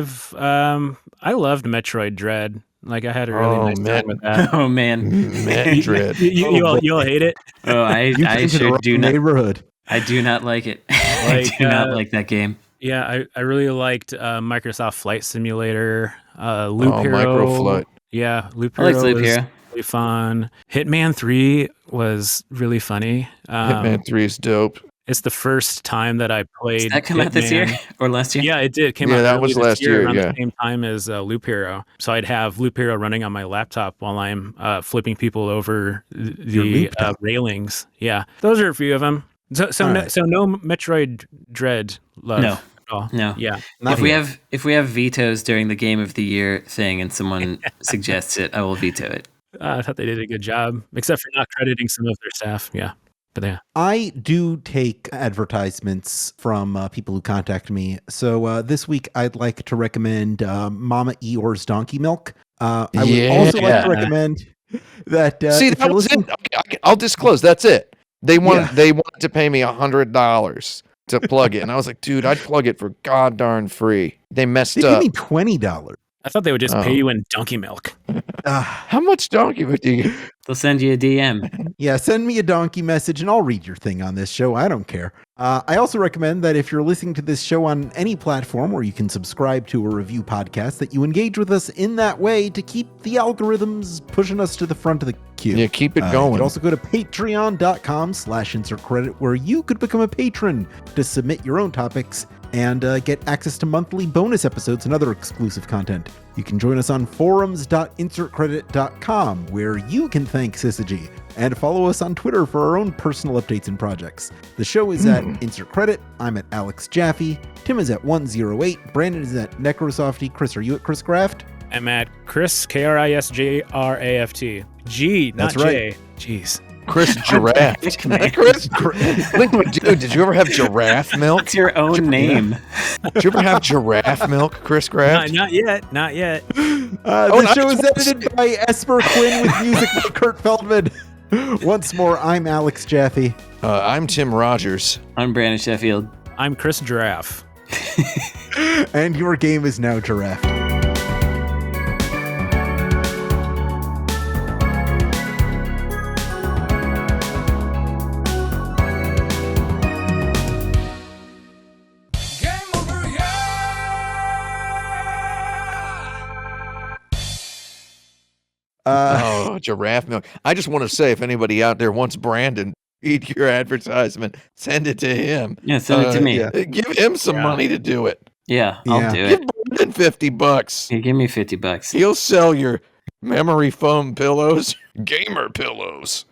loved Metroid Dread. Like I had a really nice time with that. Oh man, Dread. You all hate it? Oh, I sure do not. Neighborhood. I do not like it. I do not like that game. Yeah, I really liked Microsoft Flight Simulator, Loop Hero. Microflight. Yeah, Loop I Hero liked Loop was Hero. really fun. Hitman 3 was really funny. Hitman 3 is dope. It's the first time that I played. Did that come out this year or last year? Yeah, it did. It came out. Yeah, that early was this last year, around yeah. the same time as Loop Hero. So I'd have Loop Hero running on my laptop while I'm flipping people over the railings. Yeah, those are a few of them. So no Metroid Dread love. No. At all. No. Yeah. If we have vetoes during the Game of the Year thing and someone suggests it, I will veto it. I thought they did a good job, except for not crediting some of their staff. Yeah. But yeah. I do take advertisements from people who contact me. So this week, I'd like to recommend Mama Eeyore's Donkey Milk. I would also like to recommend that See, if that you're was listening, it. I'll disclose. That's it. They wanted Yeah. they wanted to pay me $100 to plug it, and I was like, dude, I'd plug it for god darn free. They messed they gave up. me $20. I thought they would just pay Oh. you in donkey milk. How much donkey would you get? They'll send you a DM. Yeah, send me a donkey message and I'll read your thing on this show. I don't care. I also recommend that if you're listening to this show on any platform where you can subscribe to a review podcast, that you engage with us in that way to keep the algorithms pushing us to the front of the queue. Yeah, keep it You going. could also go to patreon.com/insertcredit where you could become a patron to submit your own topics and get access to monthly bonus episodes and other exclusive content. You can join us on forums.insertcredit.com where you can thank Syzygy and follow us on Twitter for our own personal updates and projects. The show is at Insert Credit. I'm at Alex Jaffe. Tim is at 108. Brandon is at Necrosofty. Kris, are you at Kris Graft? I'm at Kris, KrisJraft. G, not That's right. J. Jeez. Chris Giraffe. Chris, dude, did you ever have giraffe milk? What's your own name? Did you ever have giraffe milk, Chris Graft? Not yet. Not yet. The show is edited by Esper Quinn with music by Kurt Feldman. Once more, I'm Alex Jaffe. I'm Tim Rogers. I'm Brandon Sheffield. I'm Kris Giraffe. And your game is now Giraffe. Giraffe milk. I just want to say, if anybody out there wants Brandon, read your advertisement, send it to him. Yeah, send it to me. yeah. Give him some money to do it. Yeah, I'll Yeah. do Give it. Brandon $50. Here, give me $50. He'll sell your memory foam pillows, gamer pillows.